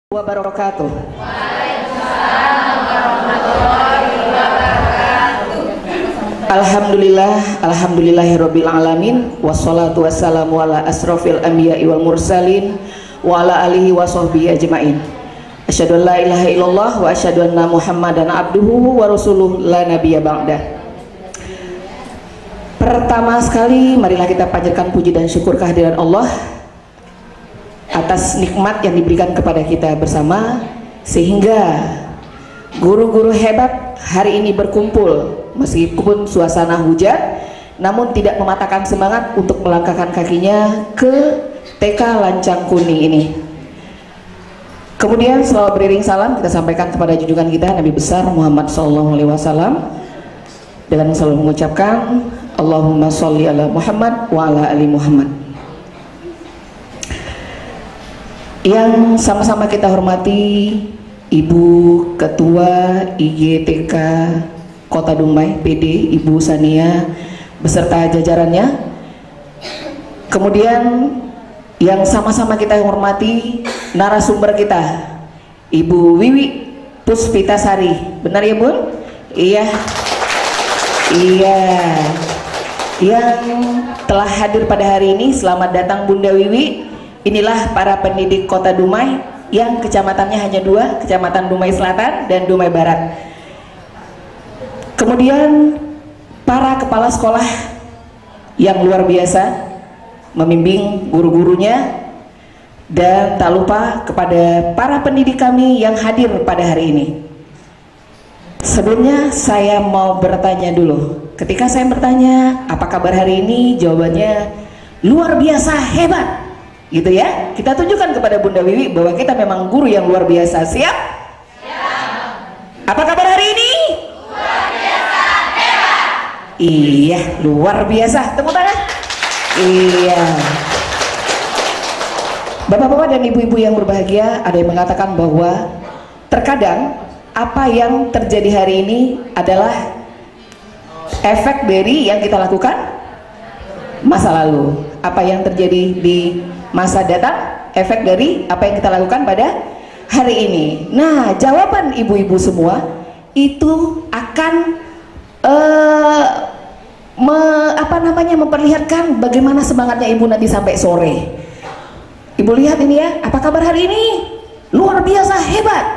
Wabarakatuh. Alhamdulillahirabbil alamin wassalatu wassalamu ala asrofil anbiya'i wal mursalin wa ala alihi wa sahbihi ajmain. Asyhadu an la ilaha illallah wa asyhadu anna Muhammadan abduhu wa rasuluh la nabiyya ba'dah. Pertama sekali marilah kita panjatkan puji dan syukur kehadiran Allah atas nikmat yang diberikan kepada kita bersama, sehingga guru-guru hebat hari ini berkumpul meskipun suasana hujan, namun tidak mematahkan semangat untuk melangkahkan kakinya ke TK Lancang Kuning ini. Kemudian setelah beriring salam kita sampaikan kepada junjungan kita Nabi besar Muhammad SAW dengan selalu mengucapkan Allahumma sholli ala Muhammad wa ala ali Muhammad. Yang sama-sama kita hormati Ibu Ketua IGTK Kota Dumai PD, Ibu Sania beserta jajarannya. Kemudian yang sama-sama kita hormati narasumber kita Ibu Wiwi Puspitasari. Benar ya Bun? Iya. Iya. Yang telah hadir pada hari ini, selamat datang Bunda Wiwi. Inilah para pendidik Kota Dumai yang kecamatannya hanya dua, Kecamatan Dumai Selatan dan Dumai Barat. Kemudian para kepala sekolah yang luar biasa membimbing guru-gurunya, dan tak lupa kepada para pendidik kami yang hadir pada hari ini. Sebelumnya saya mau bertanya dulu. Ketika saya bertanya apa kabar hari ini, jawabannya luar biasa hebat. Gitu ya, kita tunjukkan kepada Bunda Wiwi bahwa kita memang guru yang luar biasa. Siap? Siap. Apa kabar hari ini? Luar biasa hebat. Iya, luar biasa. Tepuk tangan. Iya. Bapak-bapak dan ibu-ibu yang berbahagia, ada yang mengatakan bahwa terkadang apa yang terjadi hari ini adalah efek dari yang kita lakukan masa lalu. Apa yang terjadi di masa datang, efek dari apa yang kita lakukan pada hari ini. Nah, jawaban ibu-ibu semua itu akan memperlihatkan bagaimana semangatnya ibu nanti sampai sore. Ibu lihat ini ya, apa kabar hari ini? Luar biasa hebat.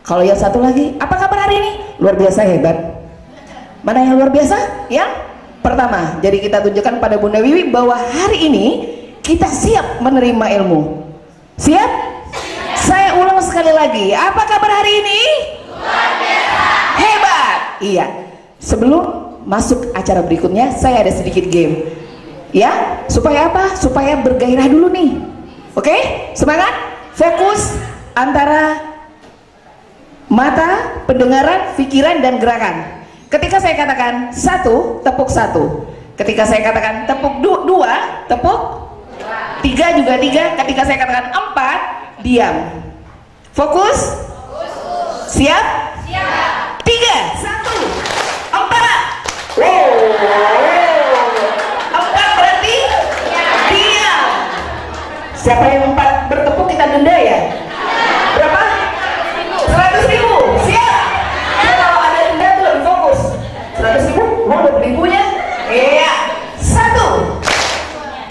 Kalau yang satu lagi, apa kabar hari ini? Luar biasa hebat. Mana yang luar biasa? Yang pertama. Jadi kita tunjukkan pada Bunda Wiwi bahwa hari ini kita siap menerima ilmu. Siap? Siap. Saya ulang sekali lagi. Apa kabar hari ini? Luar biasa hebat. Iya. Sebelum masuk acara berikutnya, saya ada sedikit game. Ya, supaya apa? Supaya bergairah dulu nih. Oke? Semangat? Fokus antara mata, pendengaran, pikiran, dan gerakan. Ketika saya katakan satu, tepuk satu. Ketika saya katakan tepuk dua, tepuk tiga juga tiga. Ketika saya katakan empat, diam. Fokus. Siap? Siap. Tiga, satu, empat. Wow. Empat berarti diam. Siapa yang empat bertepuk kita denda ya? Berapa? 100.000. Siap? Kalau ada denda tuh lebih fokus. 100.000, mau 20.000-nya? Iya. 1,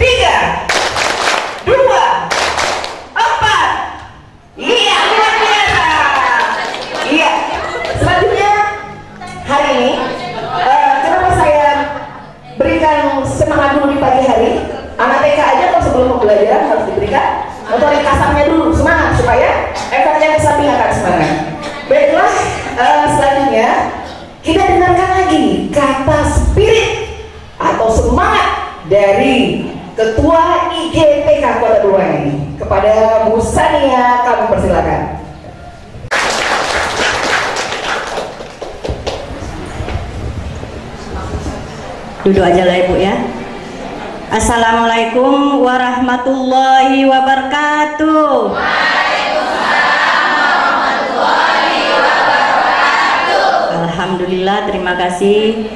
3, 2, 4. Iya, luar biasa. Iya. Selanjutnya hari ini kenapa saya berikan semangat dulu di pagi hari? Anak TK aja kalau sebelum pembelajaran harus diberikan motorik kasarnya dulu, semangat supaya efeknya ke samping akan semangat. Baiklah, selanjutnya kita dengarkan lagi kata spirit atau semangat dari Ketua IGTK Kota Dumai. Kepada Bu Sania kami persilakan. Duduk aja lah Ibu ya. Assalamualaikum warahmatullahi wabarakatuh. Waalaikumsalam warahmatullahi wabarakatuh. Alhamdulillah, terima kasih.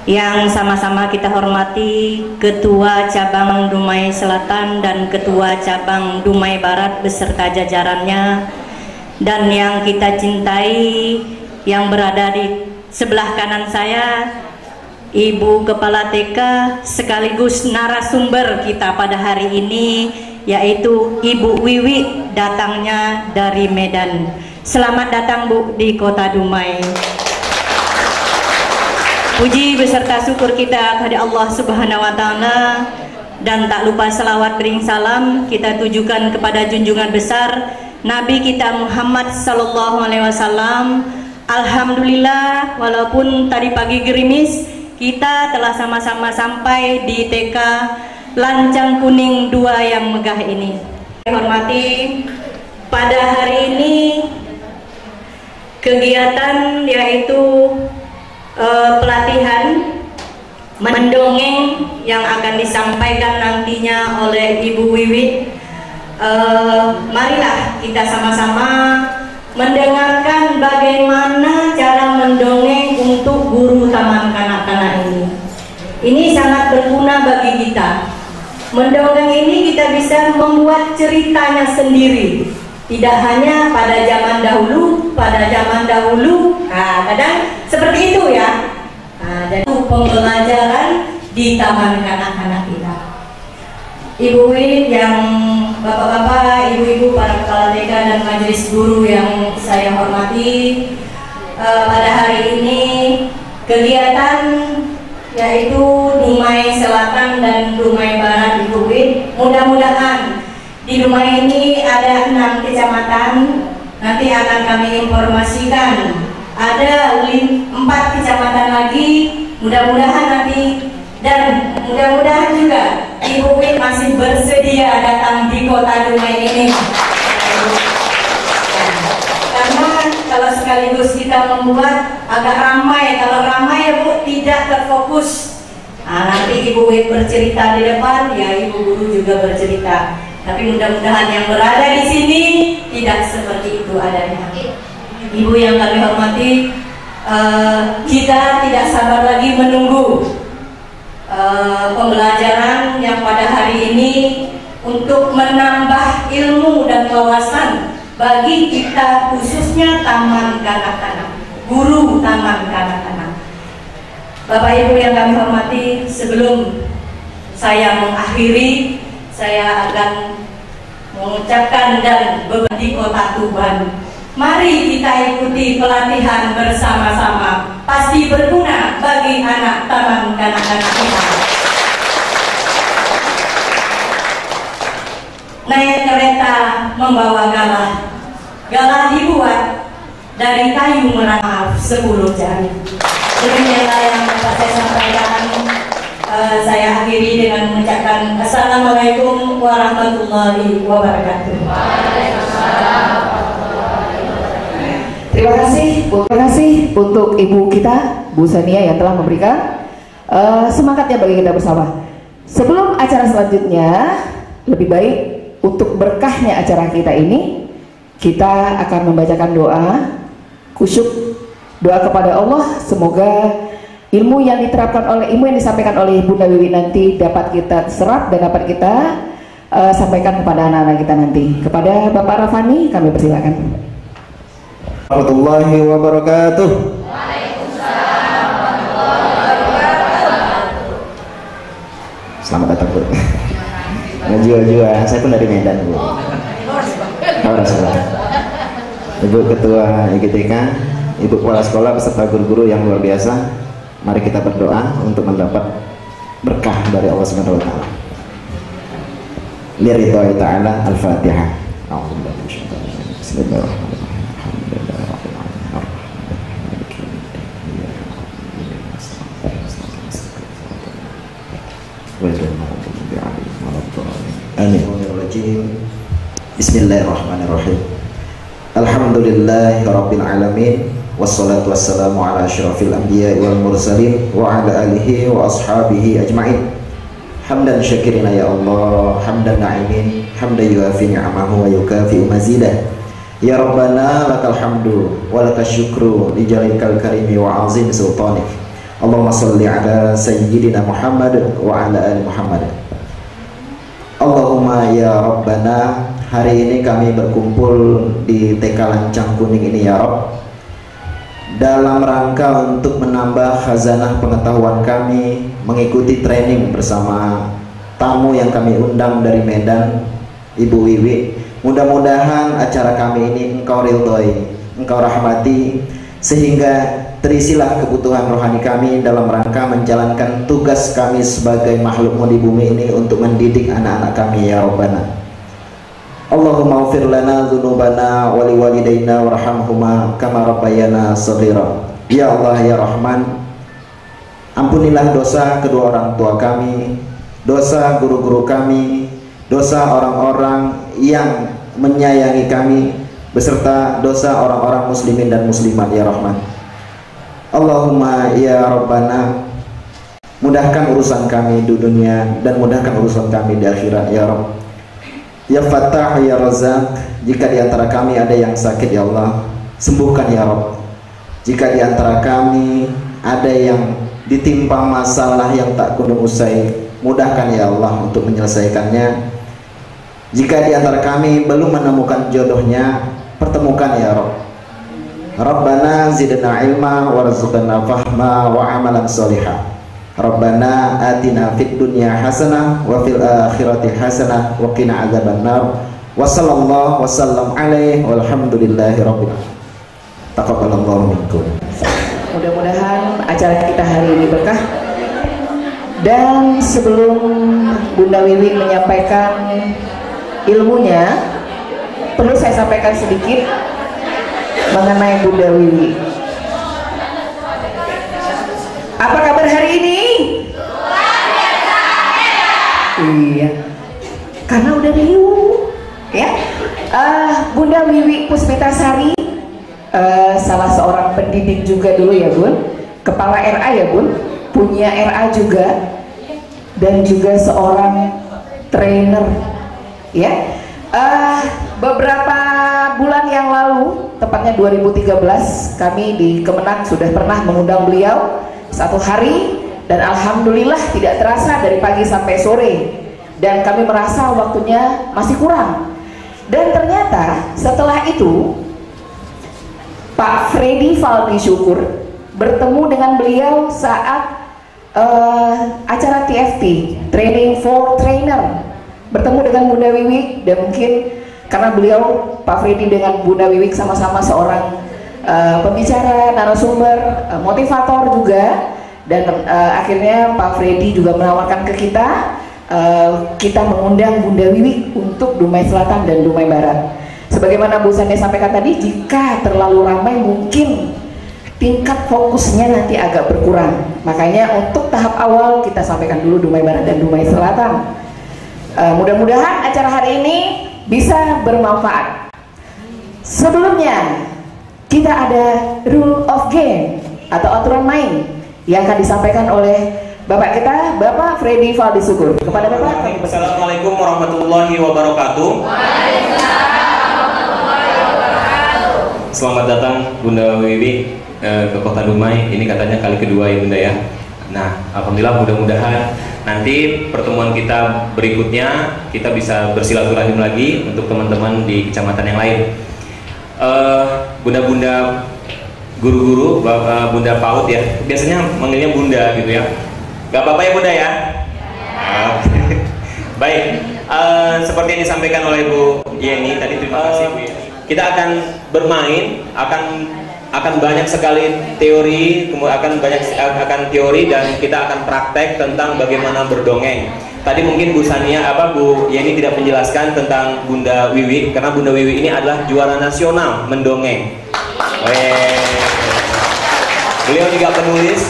Yang sama-sama kita hormati Ketua Cabang Dumai Selatan dan Ketua Cabang Dumai Barat beserta jajarannya, dan yang kita cintai, yang berada di sebelah kanan saya, Ibu Kepala TK sekaligus narasumber kita pada hari ini, yaitu Ibu Wiwi, datangnya dari Medan. Selamat datang Bu di Kota Dumai. Puji beserta syukur kita kepada Allah Subhanahu wa Ta'ala, dan tak lupa selawat bering salam kita tujukan kepada junjungan besar Nabi kita Muhammad Sallallahu Alaihi Wasallam. Alhamdulillah, walaupun tadi pagi gerimis, kita telah sama-sama sampai di TK Lancang Kuning 2 yang megah ini. Hormati, pada hari ini kegiatan yaitu pelatihan mendongeng yang akan disampaikan nantinya oleh Ibu Wiwi. Marilah kita sama-sama mendengarkan bagaimana cara mendongeng untuk guru taman kanak-kanak ini. Ini sangat berguna bagi kita. Mendongeng ini kita bisa membuat ceritanya sendiri. Tidak hanya pada zaman dahulu, kadang seperti itu ya. Dan pembelajaran di taman kanak-kanak kita. Ibu Wiwi, yang bapak-bapak, ibu-ibu, para kepala TK dan majelis guru yang saya hormati, pada hari ini kegiatan yaitu Dumai Selatan dan Dumai Barat, Ibu Wiwi. Mudah-mudahan di Dumai ini ada 6 kecamatan. Nanti akan kami informasikan ada 4 kecamatan lagi. Mudah-mudahan nanti, dan mudah-mudahan juga Ibu Wiwi masih bersedia datang di Kota Dumai ini. Karena kalau sekaligus kita membuat agak ramai, kalau ramai ya Bu tidak terfokus. Nanti Ibu Wiwi bercerita di depan, ya Ibu Guru juga bercerita. Tapi mudah-mudahan yang berada di sini tidak seperti itu adanya. Ibu yang kami hormati, kita tidak sabar lagi menunggu pembelajaran yang pada hari ini untuk menambah ilmu dan wawasan bagi kita, khususnya taman kanak-kanak, guru taman kanak-kanak. Bapak Ibu yang kami hormati, sebelum saya mengakhiri, saya akan mengucapkan dan berbagi Kota Tuban. Mari kita ikuti pelatihan bersama-sama, pasti berguna bagi anak taman kanak-kanak kita. Naik kereta membawa galah. Galah dibuat dari kayu merah 10 jari. Demikianlah yang dapat saya sampaikan. Saya akhiri dengan mengucapkan Assalamualaikum warahmatullahi wabarakatuh. Terima kasih untuk Ibu kita, Bu Sania, yang telah memberikan semangatnya bagi kita bersama. Sebelum acara selanjutnya, lebih baik untuk berkahnya acara kita ini, kita akan membacakan doa khusyuk, doa kepada Allah. Semoga ilmu yang disampaikan oleh Bunda Wiwi nanti dapat kita serap dan dapat kita sampaikan kepada anak-anak kita nanti. Kepada Bapak Rafani, kami persilakan. Warahmatullahi wabarakatuh. Waalaikumsalam warahmatullahi wabarakatuh. Selamat datang Bu. Najwa, saya pun dari Medan Bu. Ibu Ketua IGTK, Ibu Kepala Sekolah beserta guru-guru yang luar biasa. Mari kita berdoa untuk mendapat berkah dari Allah Subhanahu wa Ta'ala. Liridha'i ta'ala. Al-Fatihah. Bismillahirrahmanirrahim. Bismillahirrahmanirrahim. Alhamdulillahi rabbil alamin, wassalatu wassalamu ala asyrafil anbiya'i wal mursalin wa ala alihi wa ashabihi ajma'in. Hamdan syakirina ya Allah, hamdan na'imin, hamdan yuafi ni'amahu wa yukafi mazidah. Ya Rabbana lakal hamdu wa lakal syukru li jalikal karimi wa azim sultanik. Allahumma salli ala sayyidina Muhammad wa ala ali Muhammad. Allahumma Allahumma ya Rabbana, hari ini kami berkumpul di TK Lancang Kuning ini ya Rabb, dalam rangka untuk menambah khazanah pengetahuan kami, mengikuti training bersama tamu yang kami undang dari Medan, Ibu Wiwi. Mudah-mudahan acara kami ini Engkau ridhoi, Engkau rahmati, sehingga terisilah kebutuhan rohani kami dalam rangka menjalankan tugas kami sebagai makhlukmu di bumi ini untuk mendidik anak-anak kami ya Rabbana. Allahumma ufir lana dzunubana wa liwalidayna warhamhuma kama rabbayana shaghira. Ya Allah ya Rahman, ampunilah dosa kedua orang tua kami, dosa guru-guru kami, dosa orang-orang yang menyayangi kami, beserta dosa orang-orang muslimin dan muslimat ya Rahman. Allahumma ya Rabbana, mudahkan urusan kami di dunia dan mudahkan urusan kami di akhirat ya Rabb. Ya Fattah ya Razak, jika di antara kami ada yang sakit ya Allah, sembuhkan ya Rabb. Jika di antara kami ada yang ditimpa masalah yang tak kunjung usai, mudahkan ya Allah untuk menyelesaikannya. Jika di antara kami belum menemukan jodohnya, pertemukan ya Rabb. Rabbana zidna ilma warzuqna fahma wa amalan solihah. Rabbana atina fid dunya hasanah wa fil akhirati hasanah wa qina adzabannar. Wa sallallahu wa sallam alaihi walhamdulillahi rabbil alamin. Taqabbalallahu minkum. Mudah-mudahan acara kita hari ini berkah. Dan sebelum Bunda Wiwi menyampaikan ilmunya, perlu saya sampaikan sedikit mengenai Bunda Wiwi. Apa kabar hari ini? Iya, karena udah riuh ya. Bunda Wiwi Puspitasari, salah seorang pendidik juga dulu ya Bun, kepala RA ya Bun, punya RA juga, dan juga seorang trainer ya. Beberapa bulan yang lalu, tepatnya 2013, kami di Kemenang sudah pernah mengundang beliau satu hari, dan alhamdulillah tidak terasa dari pagi sampai sore, dan kami merasa waktunya masih kurang. Dan ternyata setelah itu Pak Freddy Faldi Syukur bertemu dengan beliau saat acara TFT, Training for Trainer, bertemu dengan Bunda Wiwi. Dan mungkin karena beliau, Pak Freddy dengan Bunda Wiwi sama-sama seorang pembicara, narasumber, motivator juga, dan akhirnya Pak Freddy juga menawarkan ke kita mengundang Bunda Wiwi untuk Dumai Selatan dan Dumai Barat. Sebagaimana Bu Sania sampaikan tadi, jika terlalu ramai mungkin tingkat fokusnya nanti agak berkurang. Makanya untuk tahap awal kita sampaikan dulu Dumai Barat dan Dumai Selatan. Mudah-mudahan acara hari ini bisa bermanfaat. Sebelumnya kita ada rule of game atau aturan main yang akan disampaikan oleh Bapak kita, Bapak Freddy Faldi Syukur. Kepada Bapak. Assalamualaikum warahmatullahi wabarakatuh. Selamat datang Bunda Wiwi ke Kota Dumai. Ini katanya kali kedua ya Bunda ya. Nah, alhamdulillah, mudah-mudahan nanti pertemuan kita berikutnya kita bisa bersilaturahim lagi untuk teman-teman di kecamatan yang lain. Bunda-bunda, guru-guru, Bunda PAUD ya, biasanya manggilnya Bunda gitu ya. Gak apa-apa ya Bunda ya? Baik, seperti yang disampaikan oleh Bu Yeni tadi, terima kasih Bu Yeni. Kita akan bermain, akan banyak sekali teori, kemudian akan teori, dan kita akan praktek tentang bagaimana berdongeng. Tadi mungkin Bu Yeni tidak menjelaskan tentang Bunda Wiwi, karena Bunda Wiwi ini adalah juara nasional mendongeng. Beliau juga penulis,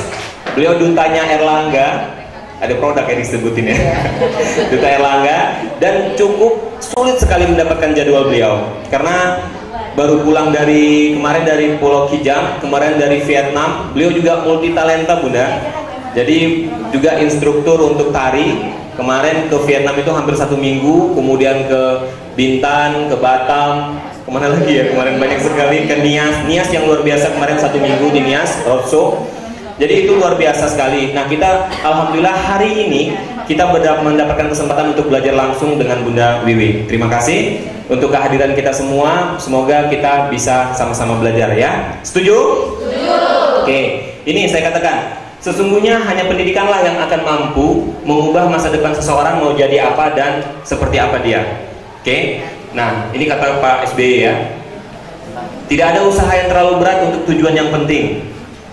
beliau dutanya Erlangga, ada produk yang disebutin ya, Duta Erlangga, dan cukup sulit sekali mendapatkan jadwal beliau karena baru pulang kemarin dari Pulau Kijang, kemarin dari Vietnam. Beliau juga multi talenta Bunda, jadi juga instruktur untuk tari. Kemarin ke Vietnam itu hampir 1 minggu, kemudian ke Bintan, ke Batam, kemana lagi ya kemarin, banyak sekali, ke Nias yang luar biasa kemarin 1 minggu di Nias roadshow. Jadi itu luar biasa sekali. Nah, kita alhamdulillah hari ini kita mendapatkan kesempatan untuk belajar langsung dengan Bunda Wiwi. Terima kasih untuk kehadiran kita semua. Semoga kita bisa sama-sama belajar ya. Setuju? Setuju. Oke, ini saya katakan, sesungguhnya hanya pendidikanlah yang akan mampu mengubah masa depan seseorang mau jadi apa dan seperti apa dia. Oke, nah ini kata Pak SBY ya. Tidak ada usaha yang terlalu berat untuk tujuan yang penting.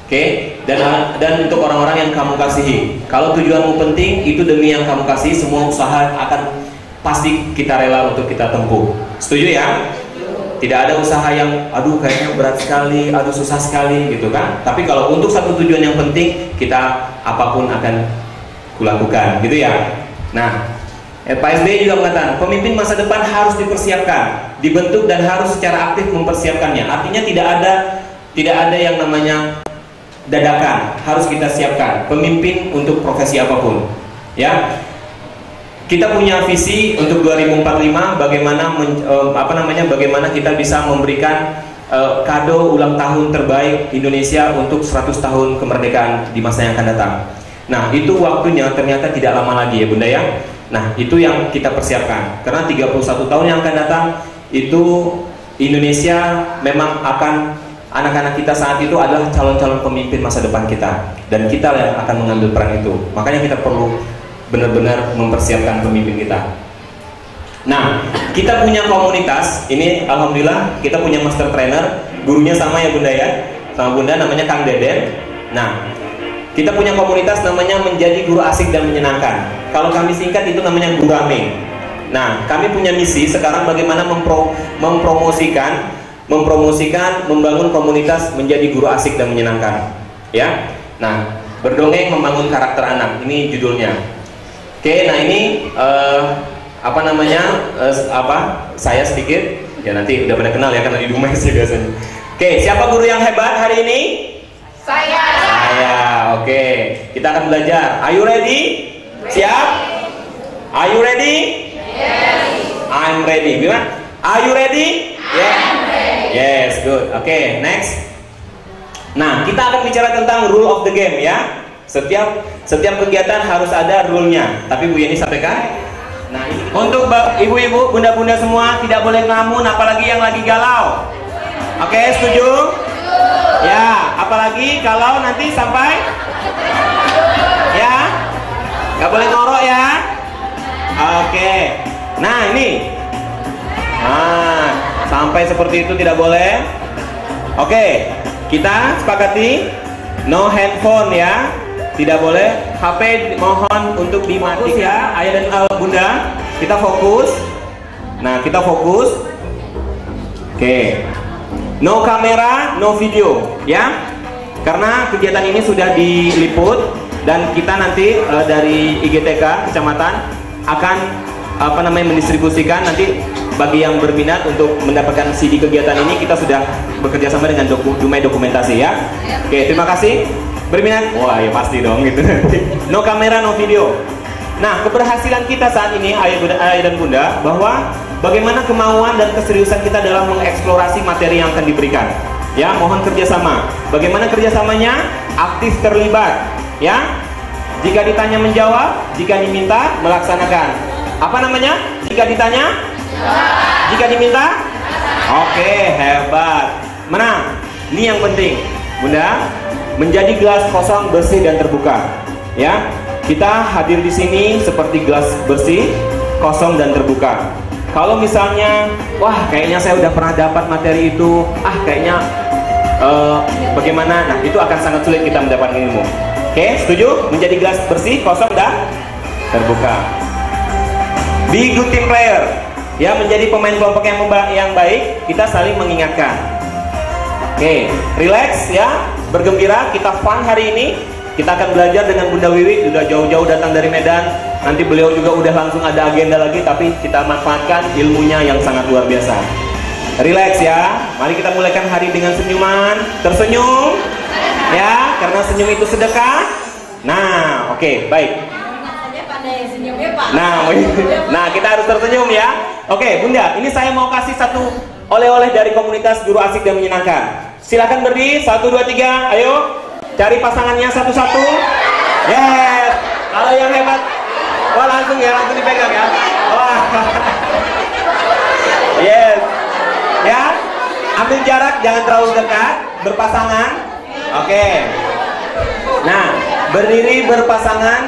Oke, dan untuk orang-orang yang kamu kasihi. Kalau tujuanmu penting, itu demi yang kamu kasih, semua usaha akan pasti kita rela untuk kita tempuh. Setuju ya? Tidak ada usaha yang aduh kayaknya berat sekali, aduh susah sekali gitu kan. Tapi kalau untuk satu tujuan yang penting, kita apapun akan kulakukan gitu ya. Nah, Pak SBY juga mengatakan pemimpin masa depan harus dipersiapkan, dibentuk dan harus secara aktif mempersiapkannya. Artinya tidak ada yang namanya dadakan, harus kita siapkan pemimpin untuk profesi apapun ya. Kita punya visi untuk 2045 bagaimana kita bisa memberikan kado ulang tahun terbaik Indonesia untuk 100 tahun kemerdekaan di masa yang akan datang. Nah, itu waktunya ternyata tidak lama lagi ya Bunda ya. Nah, itu yang kita persiapkan karena 31 tahun yang akan datang itu Indonesia memang akan, anak-anak kita saat itu adalah calon-calon pemimpin masa depan kita, dan kita yang akan mengambil peran itu. Makanya kita perlu benar-benar mempersiapkan pemimpin kita. Nah, kita punya komunitas ini, alhamdulillah kita punya master trainer, gurunya sama ya Bunda ya, sama Bunda, namanya Kang Deden. Nah, kita punya komunitas namanya Menjadi Guru Asik dan Menyenangkan. Kalau kami singkat itu namanya Gurame. Nah, kami punya misi sekarang bagaimana mempromosikan membangun komunitas menjadi guru asik dan menyenangkan ya. Nah, berdongeng membangun karakter anak, ini judulnya. Oke, nah ini saya sedikit ya, nanti udah pada kenal ya karena di rumah sih biasanya. Oke, siapa guru yang hebat hari ini? Saya. Oke, kita akan belajar. Are you ready? Siap? Are you ready? Yes. I'm ready. Gimana? Are you ready? Yeah. Yes, good. Oke, next. Nah, kita akan bicara tentang rule of the game ya. Setiap kegiatan harus ada rule-nya. Tapi Bu Yeni sampaikan. Nah, ini untuk ibu-ibu, bunda-bunda semua tidak boleh ngelamun, apalagi yang lagi galau. Oke, setuju? Ya, apalagi kalau nanti sampai ya, nggak boleh ngorok ya. Oke. Nah, ini. Nah, sampai seperti itu tidak boleh. Oke, kita sepakati no handphone ya, tidak boleh. HP mohon untuk dimatikan ya, ayah dan bunda. Kita fokus. Nah, kita fokus. Oke, no kamera, no video ya, karena kegiatan ini sudah diliput dan kita nanti dari IGTK kecamatan akan mendistribusikan nanti. Bagi yang berminat untuk mendapatkan CD kegiatan ini, kita sudah bekerja sama dengan Dumai Dokumentasi ya. Oke, terima kasih. Berminat? Wah, ya pasti dong gitu. No kamera, no video. Nah, keberhasilan kita saat ini ayah dan bunda, bahwa bagaimana kemauan dan keseriusan kita dalam mengeksplorasi materi yang akan diberikan. Ya, mohon kerjasama. Bagaimana kerjasamanya? Aktif terlibat. Ya, jika ditanya menjawab, jika diminta melaksanakan. Apa namanya? Jika ditanya? Jika diminta? Oke, hebat. Menang. Ini yang penting, bunda. Menjadi gelas kosong, bersih dan terbuka. Ya, kita hadir di sini seperti gelas bersih, kosong dan terbuka. Kalau misalnya, wah kayaknya saya udah pernah dapat materi itu, kayaknya bagaimana? Nah, itu akan sangat sulit kita mendapatkan ilmu. Oke, setuju? Menjadi gelas bersih, kosong dan terbuka. Be good team player. Ya, menjadi pemain kelompok yang baik, kita saling mengingatkan. Oke, relax ya, bergembira, kita fun hari ini. Kita akan belajar dengan Bunda Wiwi, sudah jauh-jauh datang dari Medan. Nanti beliau juga udah langsung ada agenda lagi, tapi kita manfaatkan ilmunya yang sangat luar biasa. Relax ya, mari kita mulaikan hari dengan senyuman. Tersenyum ya, karena senyum itu sedekah. Nah, oke, baik. Nah, kita harus tersenyum ya. Oke, Bunda, ini saya mau kasih satu oleh-oleh dari komunitas Guru Asik dan Menyenangkan. Silakan berdiri, 1, 2, 3, ayo. Cari pasangannya satu-satu. Yes. Kalau yang hebat, Wah langsung ya, langsung dipegang ya. Wah. Yes. Ya. Ambil jarak, jangan terlalu dekat. Berpasangan. Oke. Nah, berdiri berpasangan.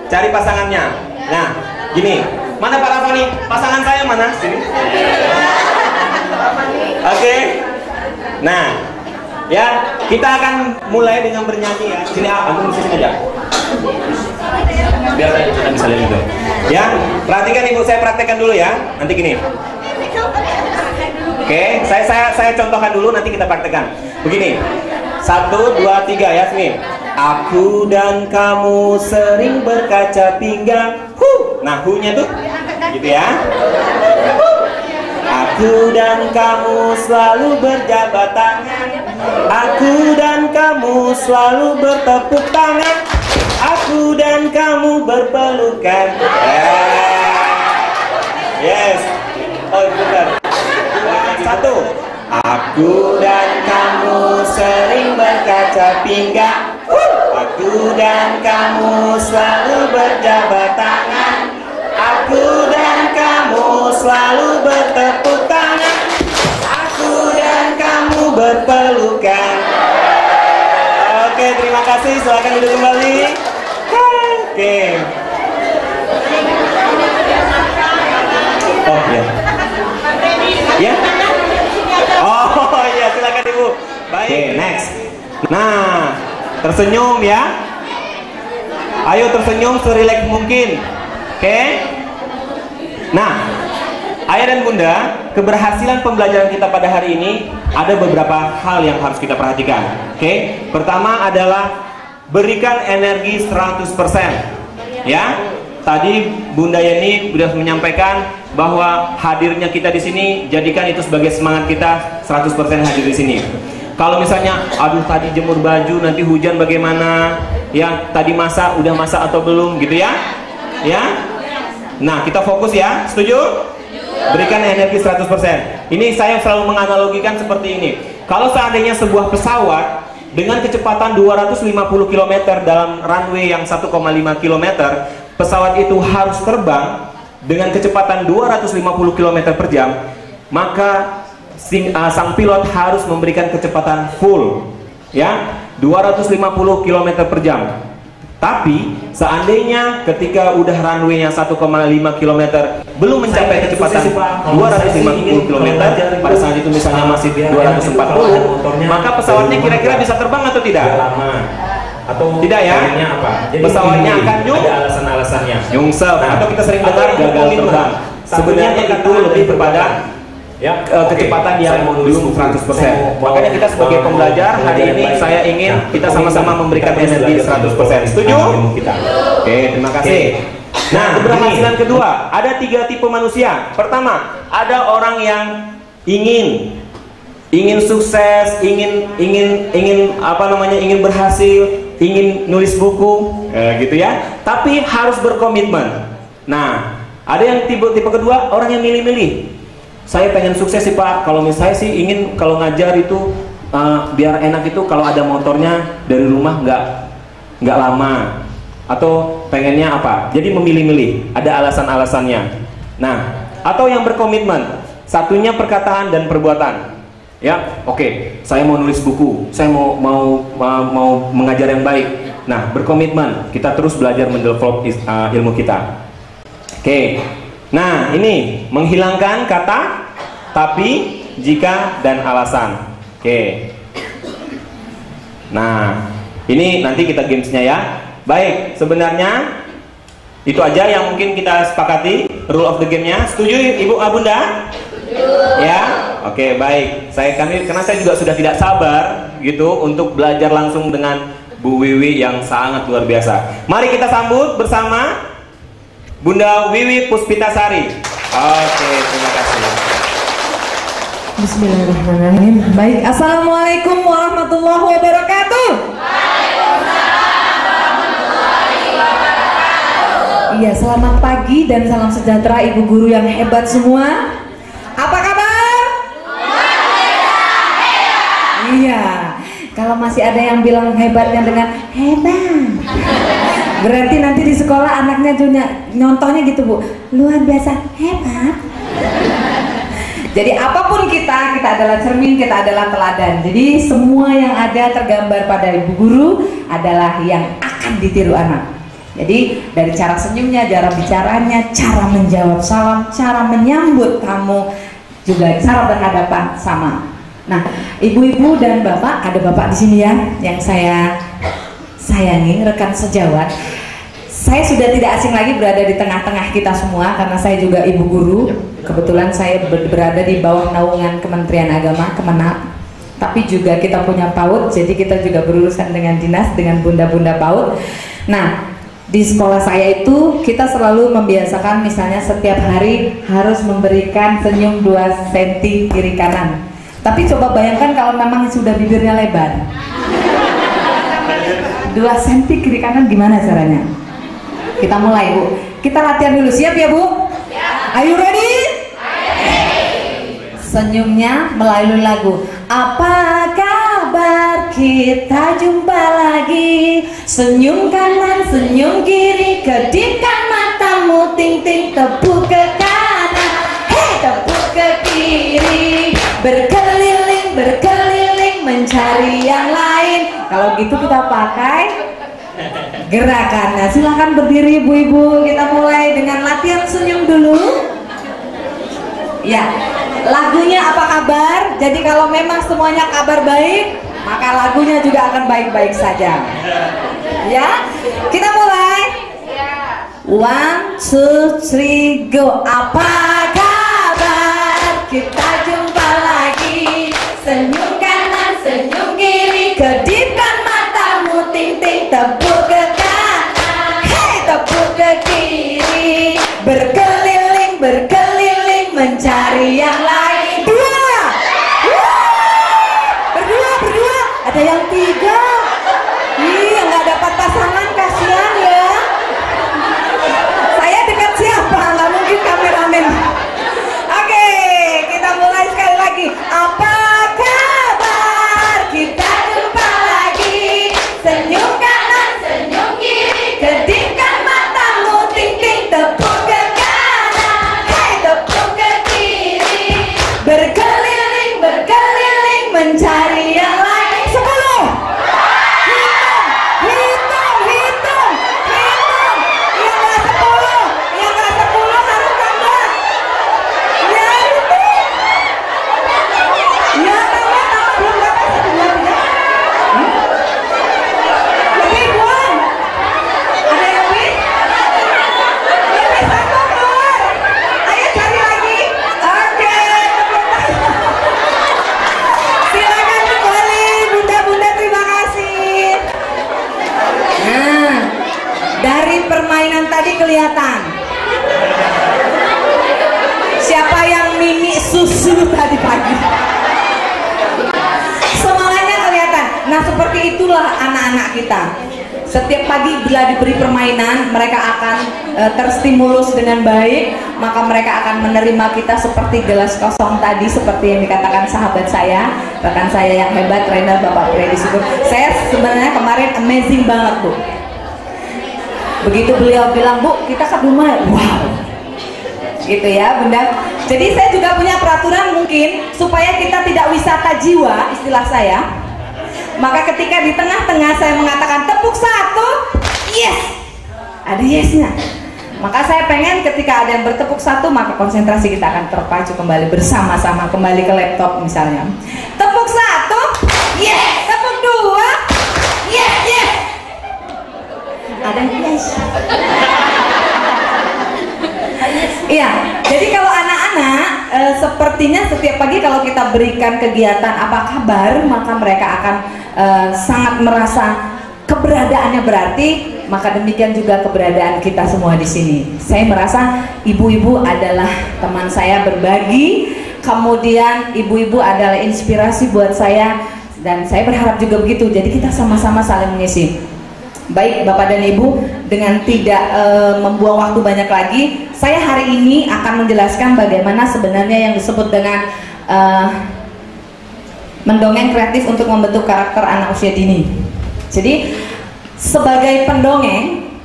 Cari pasangannya. Nah, gini. Mana Pak Rafani? Pasangan saya mana? Sini. Oke. Nah, ya kita akan mulai dengan bernyanyi ya. Sini antum sini aja. Biar kita bisa lihat itu. Ya, perhatikan Ibu, saya praktekkan dulu ya. Nanti gini. Oke, saya contohkan dulu, nanti kita praktekkan. Begini. 1, 2, 3 ya, sini. Aku dan kamu sering berkaca pinggang. Nah, hu-nya tuh gitu ya. Aku dan kamu selalu berjabat tangan. Aku dan kamu selalu bertepuk tangan. Aku dan kamu berpelukan. Yes. Oh, bentar. 1. Aku dan kamu sering berkaca pinggang. Aku dan kamu selalu berjabat tangan. Aku dan kamu selalu bertepuk tangan. Aku dan kamu berpelukan. Oke, terima kasih. Silakan duduk kembali. Oke. Oh ya. Ya. Oh iya, silakan Ibu. Baik. Oke, next. Nah, tersenyum ya. Ayo tersenyum serileks mungkin. Oke. Nah, Ayah dan Bunda, keberhasilan pembelajaran kita pada hari ini ada beberapa hal yang harus kita perhatikan. Oke. Pertama adalah berikan energi 100%. Ya. Tadi Bunda Yeni sudah menyampaikan bahwa hadirnya kita di sini, jadikan itu sebagai semangat kita 100% hadir di sini. Kalau misalnya, aduh tadi jemur baju, nanti hujan bagaimana? Ya, tadi masak, udah masak atau belum gitu ya? Ya. Nah, kita fokus ya. Setuju? Berikan energi 100%. Ini saya selalu menganalogikan seperti ini. Kalau seandainya sebuah pesawat dengan kecepatan 250 km dalam runway yang 1,5 km, pesawat itu harus terbang dengan kecepatan 250 km per jam, maka sang pilot harus memberikan kecepatan full ya, 250 km per jam. Tapi seandainya ketika udah runway-nya 1,5 km belum mencapai kecepatan 250 km, pada saat itu misalnya masih 240, maka pesawatnya kira-kira bisa terbang atau tidak? Atau tidak ya? Apa? Jadi pesawatnya akan ada alasan-alasannya. Nyungsep. Nah, atau kita sering dengar gagal terbang. Sebenarnya itu lebih kepada ya, kecepatan yang belum 100%. Makanya kita sebagai pembelajar hari ini saya ingin kita sama-sama memberikan energi 100%. Setuju? Oke, terima kasih. Nah, keberhasilan kedua, ada 3 tipe manusia. Pertama, ada orang yang ingin sukses, ingin apa namanya, ingin berhasil, ingin nulis buku, gitu ya. Tapi harus berkomitmen. Nah, ada yang tipe kedua, orang yang milih-milih. Saya pengen sukses sih Pak. Kalau misalnya sih ingin kalau ngajar itu biar enak itu kalau ada motornya dari rumah nggak lama. Atau pengennya apa? Jadi memilih-milih. Ada alasan-alasannya. Nah, atau yang berkomitmen. Satunya perkataan dan perbuatan. Ya, oke, saya mau nulis buku, saya mau mengajar yang baik. Nah, berkomitmen, kita terus belajar mendevelop ilmu kita. Oke, nah ini menghilangkan kata tapi, jika, dan alasan. Oke. Nah, ini nanti kita gamesnya ya. Baik, sebenarnya itu aja yang mungkin kita sepakati rule of the game-nya. Setuju Ibu Bunda? Ya, oke, baik. Karena saya juga sudah tidak sabar gitu untuk belajar langsung dengan Bu Wiwi yang sangat luar biasa. Mari kita sambut bersama Bunda Wiwi Puspitasari. Oke, terima kasih. Bismillahirrahmanirrahim. Baik, assalamualaikum warahmatullahi wabarakatuh. Iya, selamat pagi dan salam sejahtera Ibu guru yang hebat semua. Apa kabar? Iya, kalau masih ada yang bilang hebatnya dengan hebat, Berarti nanti di sekolah anaknya juga nyontohnya gitu Bu, luar biasa hebat. Jadi apapun kita adalah cermin, kita adalah teladan. Jadi semua yang ada tergambar pada ibu guru adalah yang akan ditiru anak. Jadi dari cara senyumnya, cara bicaranya, cara menjawab salam, cara menyambut tamu, juga cara berhadapan sama. Nah, ibu-ibu dan bapak, ada bapak di sini ya, yang saya sayangi, rekan sejawat. Saya sudah tidak asing lagi berada di tengah-tengah kita semua karena saya juga ibu guru. Kebetulan saya berada di bawah naungan Kementerian Agama, Kemenak. Tapi juga kita punya PAUD, jadi kita juga berurusan dengan dinas, dengan bunda-bunda PAUD. Nah, di sekolah saya itu kita selalu membiasakan misalnya setiap hari harus memberikan senyum 2 cm kiri kanan. Tapi coba bayangkan kalau memang sudah bibirnya lebar. 2 cm kiri kanan gimana caranya? Kita mulai Bu, kita latihan dulu, siap ya Bu? Siap. Are you ready? Senyumnya melalui lagu. Apa kabar, kita jumpa lagi. Senyum kanan, senyum kiri, kedipkan matamu, ting ting, tepuk ke kanan, hei tepuk ke kiri, berkeliling berkeliling mencari yang lain. Kalau gitu kita pakai gerakannya. Silahkan berdiri ibu-ibu, kita mulai dengan latihan senyum dulu. Ya, lagunya apa kabar? Jadi kalau memang semuanya kabar baik, maka lagunya juga akan baik-baik saja. Ya, kita mulai. 1, 2, 3, go. Apa kabar? Kita jumpa lagi. Senyum kanan, senyum kiri, kedipkan matamu, ting ting, tepuk ke kanan, hei tepuk ke kiri, berkeliling berkeliling mencari yang lain. 2, berdua, ada yang 3. Ih, nggak dapat pasangan, kasihan ya. Saya dekat siapa? Nggak mungkin kameramen. Oke, kita mulai sekali lagi. Apa kabar? Kita jumpa lagi. Senyum kanan, senyum kiri, kedipkan matamu, ting ting, tepuk ke kanan, hei tepuk ke kiri, berkeliling berkeliling mencari yang lain. 10. Hitung. Yang nggak 10 harus tambah. Ya itu. Ya tambah belum dapat 1, 2, 3. Lebih buang. Ada yang lebih? Lebih 1 keluar. Ayo cari lagi. Oke. Silakan kembali bunda-bunda, terima kasih. Nah, dari permainan tadi kelihatan siapa yang mimi susu tadi pagi. Semangatnya kelihatan. Nah, seperti itulah anak-anak kita. Setiap pagi bila diberi permainan, mereka akan terstimulus dengan baik, maka mereka akan menerima kita seperti gelas kosong tadi, seperti yang dikatakan sahabat saya, rekan saya yang hebat, trainer Bapak Freddy Syukur. Saya sebenarnya kemarin amazing banget Bu. Begitu beliau bilang, Bu, kita ke rumah, wow, gitu ya Bunda. Jadi saya juga punya peraturan mungkin supaya kita tidak wisata jiwa, istilah saya. Maka ketika di tengah-tengah saya mengatakan tepuk 1, yes, ada yesnya. Maka saya pengen ketika ada yang bertepuk 1, maka konsentrasi kita akan terpacu kembali bersama-sama, kembali ke laptop misalnya. Tepuk 1, yes. Tepuk 2, yes. Ada yang yes. Iya, jadi kalau anak-anak sepertinya setiap pagi kalau kita berikan kegiatan apa kabar, maka mereka akan sangat merasa keberadaannya berarti, maka demikian juga keberadaan kita semua di sini. Saya merasa ibu-ibu adalah teman saya berbagi, kemudian ibu-ibu adalah inspirasi buat saya, dan saya berharap juga begitu. Jadi kita sama-sama saling mengisi. Baik Bapak dan Ibu, dengan tidak membuang waktu banyak lagi, saya hari ini akan menjelaskan bagaimana sebenarnya yang disebut dengan mendongeng kreatif untuk membentuk karakter anak usia dini. Jadi sebagai pendongeng,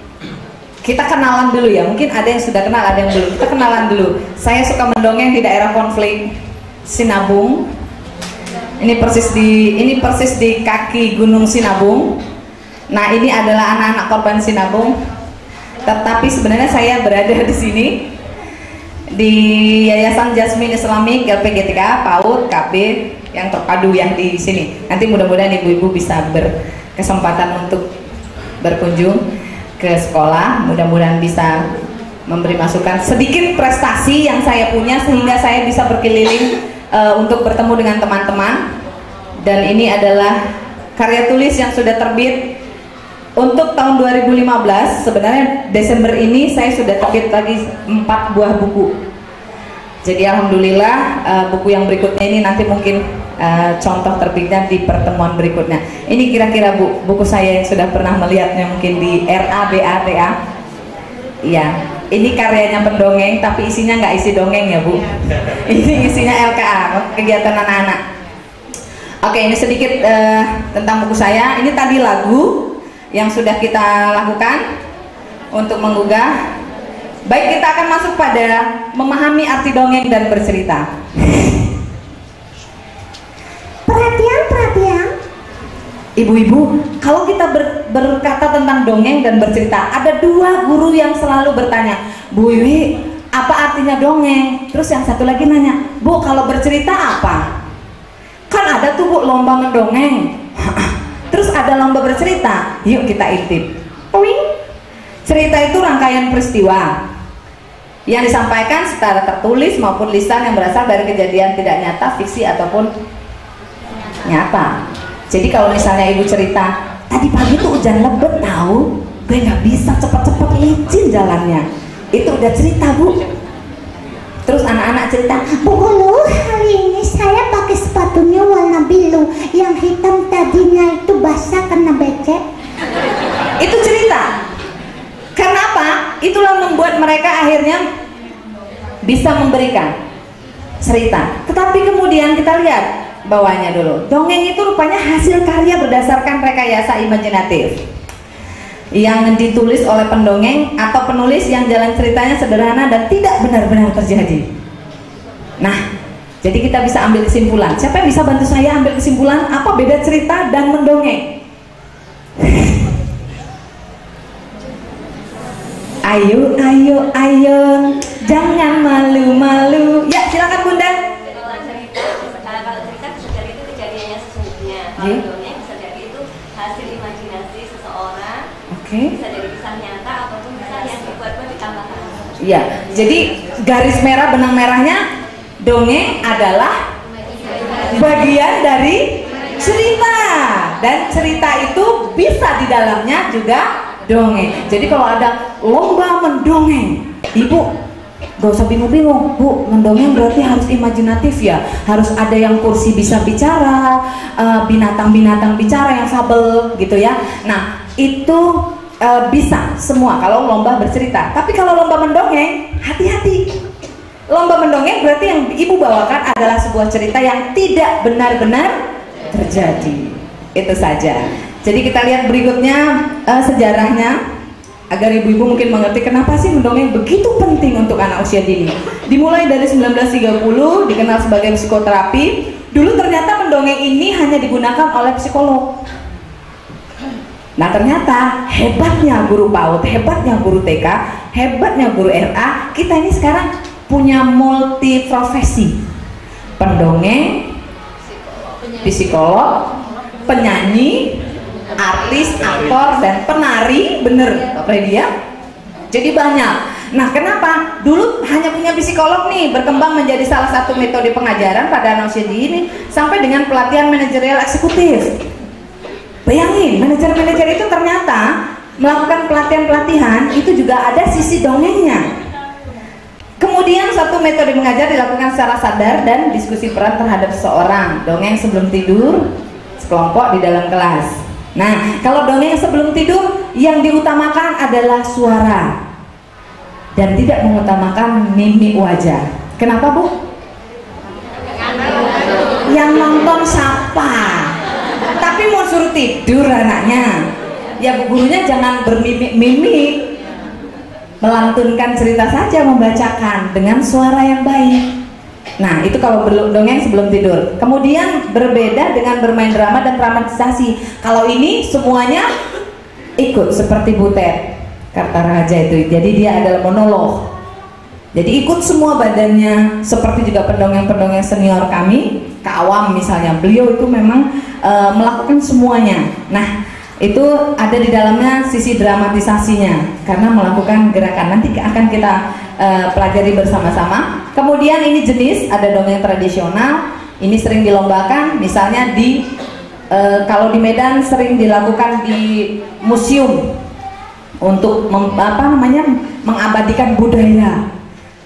Kita kenalan dulu ya, mungkin ada yang sudah kenal, ada yang belum. Kita kenalan dulu. Saya suka mendongeng di daerah konflik Sinabung. Ini persis di kaki Gunung Sinabung. Nah, ini adalah anak-anak korban Sinabung. Tetapi sebenarnya saya berada di sini di Yayasan Jasmine Islamic LPGTK PAUD KB yang terpadu yang di sini. Nanti mudah-mudahan ibu-ibu bisa berkesempatan untuk berkunjung ke sekolah, mudah-mudahan bisa memberi masukan sedikit prestasi yang saya punya sehingga saya bisa berkeliling untuk bertemu dengan teman-teman. Dan ini adalah karya tulis yang sudah terbit untuk tahun 2015. Sebenarnya Desember ini saya sudah terbit lagi 4 buah buku. Jadi alhamdulillah buku yang berikutnya ini nanti mungkin contoh terbitnya di pertemuan berikutnya. Ini kira-kira buku saya yang sudah pernah melihatnya mungkin di RABATA. Iya, ini karyanya pendongeng tapi isinya nggak isi dongeng ya Bu. Ini isinya LKA, kegiatan anak-anak. Oke, ini sedikit tentang buku saya. Ini tadi lagu yang sudah kita lakukan untuk menggugah. Baik, kita akan masuk pada memahami arti dongeng dan bercerita. Perhatian, ibu-ibu, kalau kita berkata tentang dongeng dan bercerita, ada 2 guru yang selalu bertanya, Bu Wiwi, apa artinya dongeng? Terus yang satu lagi nanya, Bu, kalau bercerita apa? Kan ada tuh Bu lomba mendongeng. Terus ada lomba bercerita. Yuk kita intip. Cerita itu rangkaian peristiwa yang disampaikan secara tertulis maupun lisan yang berasal dari kejadian tidak nyata, fiksi ataupun nyata. Jadi kalau misalnya ibu cerita, tadi pagi tuh hujan lebat tahu, gue nggak bisa cepet-cepet licin jalannya, itu udah cerita Bu. Terus anak-anak cerita, Bu Guru, hari ini saya pakai sepatunya warna biru, yang hitam tadinya itu basah karena becek. Itu cerita. Kenapa? Itulah membuat mereka akhirnya bisa memberikan cerita. Tetapi kemudian kita lihat bawahnya dulu. Dongeng itu rupanya hasil karya berdasarkan rekayasa imajinatif yang ditulis oleh pendongeng atau penulis yang jalan ceritanya sederhana dan tidak benar-benar terjadi. Nah, jadi kita bisa ambil kesimpulan. Siapa yang bisa bantu saya ambil kesimpulan apa beda cerita dan mendongeng? Ayo, jangan malu-malu. Ya, silakan Bunda. Kalau cerita bisa jadi itu kejadiannya sesungguhnya. Kalau dongeng bisa jadi itu hasil imajinasi seseorang. Bisa jadi kisah nyata ataupun kisah yang dibuat-buat ditambahkan. Iya, jadi garis merah benang merahnya dongeng adalah bagian dari cerita, dan cerita itu bisa di dalamnya juga dongeng. Jadi kalau ada lomba mendongeng, ibu gak usah bingung-bingung, Bu, mendongeng berarti harus imajinatif ya, harus ada yang kursi bisa bicara, binatang-binatang bicara yang fabel gitu ya. Nah itu bisa semua kalau lomba bercerita. Tapi kalau lomba mendongeng, hati-hati. Lomba mendongeng berarti yang ibu bawakan adalah sebuah cerita yang tidak benar-benar terjadi. Itu saja. Jadi kita lihat berikutnya sejarahnya agar ibu-ibu mungkin mengerti kenapa sih mendongeng begitu penting untuk anak usia dini. Dimulai dari 1930 dikenal sebagai psikoterapi. Dulu ternyata mendongeng ini hanya digunakan oleh psikolog. Nah ternyata hebatnya guru PAUD, hebatnya guru TK, hebatnya guru RA, kita ini sekarang punya multi profesi. Pendongeng, psikolog, penyanyi, artis, aktor, dan penari, bener Pak Predia. Jadi banyak. Nah kenapa? Dulu hanya punya psikolog nih, berkembang menjadi salah satu metode pengajaran pada anak usia dini sampai dengan pelatihan manajerial eksekutif. Bayangin, manajer-manajer itu ternyata melakukan pelatihan-pelatihan itu juga ada sisi dongengnya. Kemudian satu metode mengajar dilakukan secara sadar dan diskusi peran terhadap seseorang. Dongeng sebelum tidur, sekelompok di dalam kelas. Nah, kalau dongeng sebelum tidur yang diutamakan adalah suara dan tidak mengutamakan mimik wajah. Kenapa, Bu? Yang nonton siapa? Tapi mau suruh tidur anaknya. Ya Bu gurunya jangan bermimik-mimik. melantunkan cerita saja, membacakan dengan suara yang baik. Nah, itu kalau dongeng sebelum tidur. Kemudian berbeda dengan bermain drama dan dramatisasi. Kalau ini semuanya ikut seperti Butet Kartaraja itu. Jadi dia adalah monolog. Jadi ikut semua badannya, seperti juga pendongeng-pendongeng senior kami, Kak Awam misalnya. Beliau itu memang melakukan semuanya. Nah, itu ada di dalamnya sisi dramatisasinya karena melakukan gerakan. Nanti akan kita pelajari bersama-sama. Kemudian ini jenis, ada dongeng tradisional. Ini sering dilombakan, misalnya di kalau di Medan sering dilakukan di museum untuk mengabadikan budaya.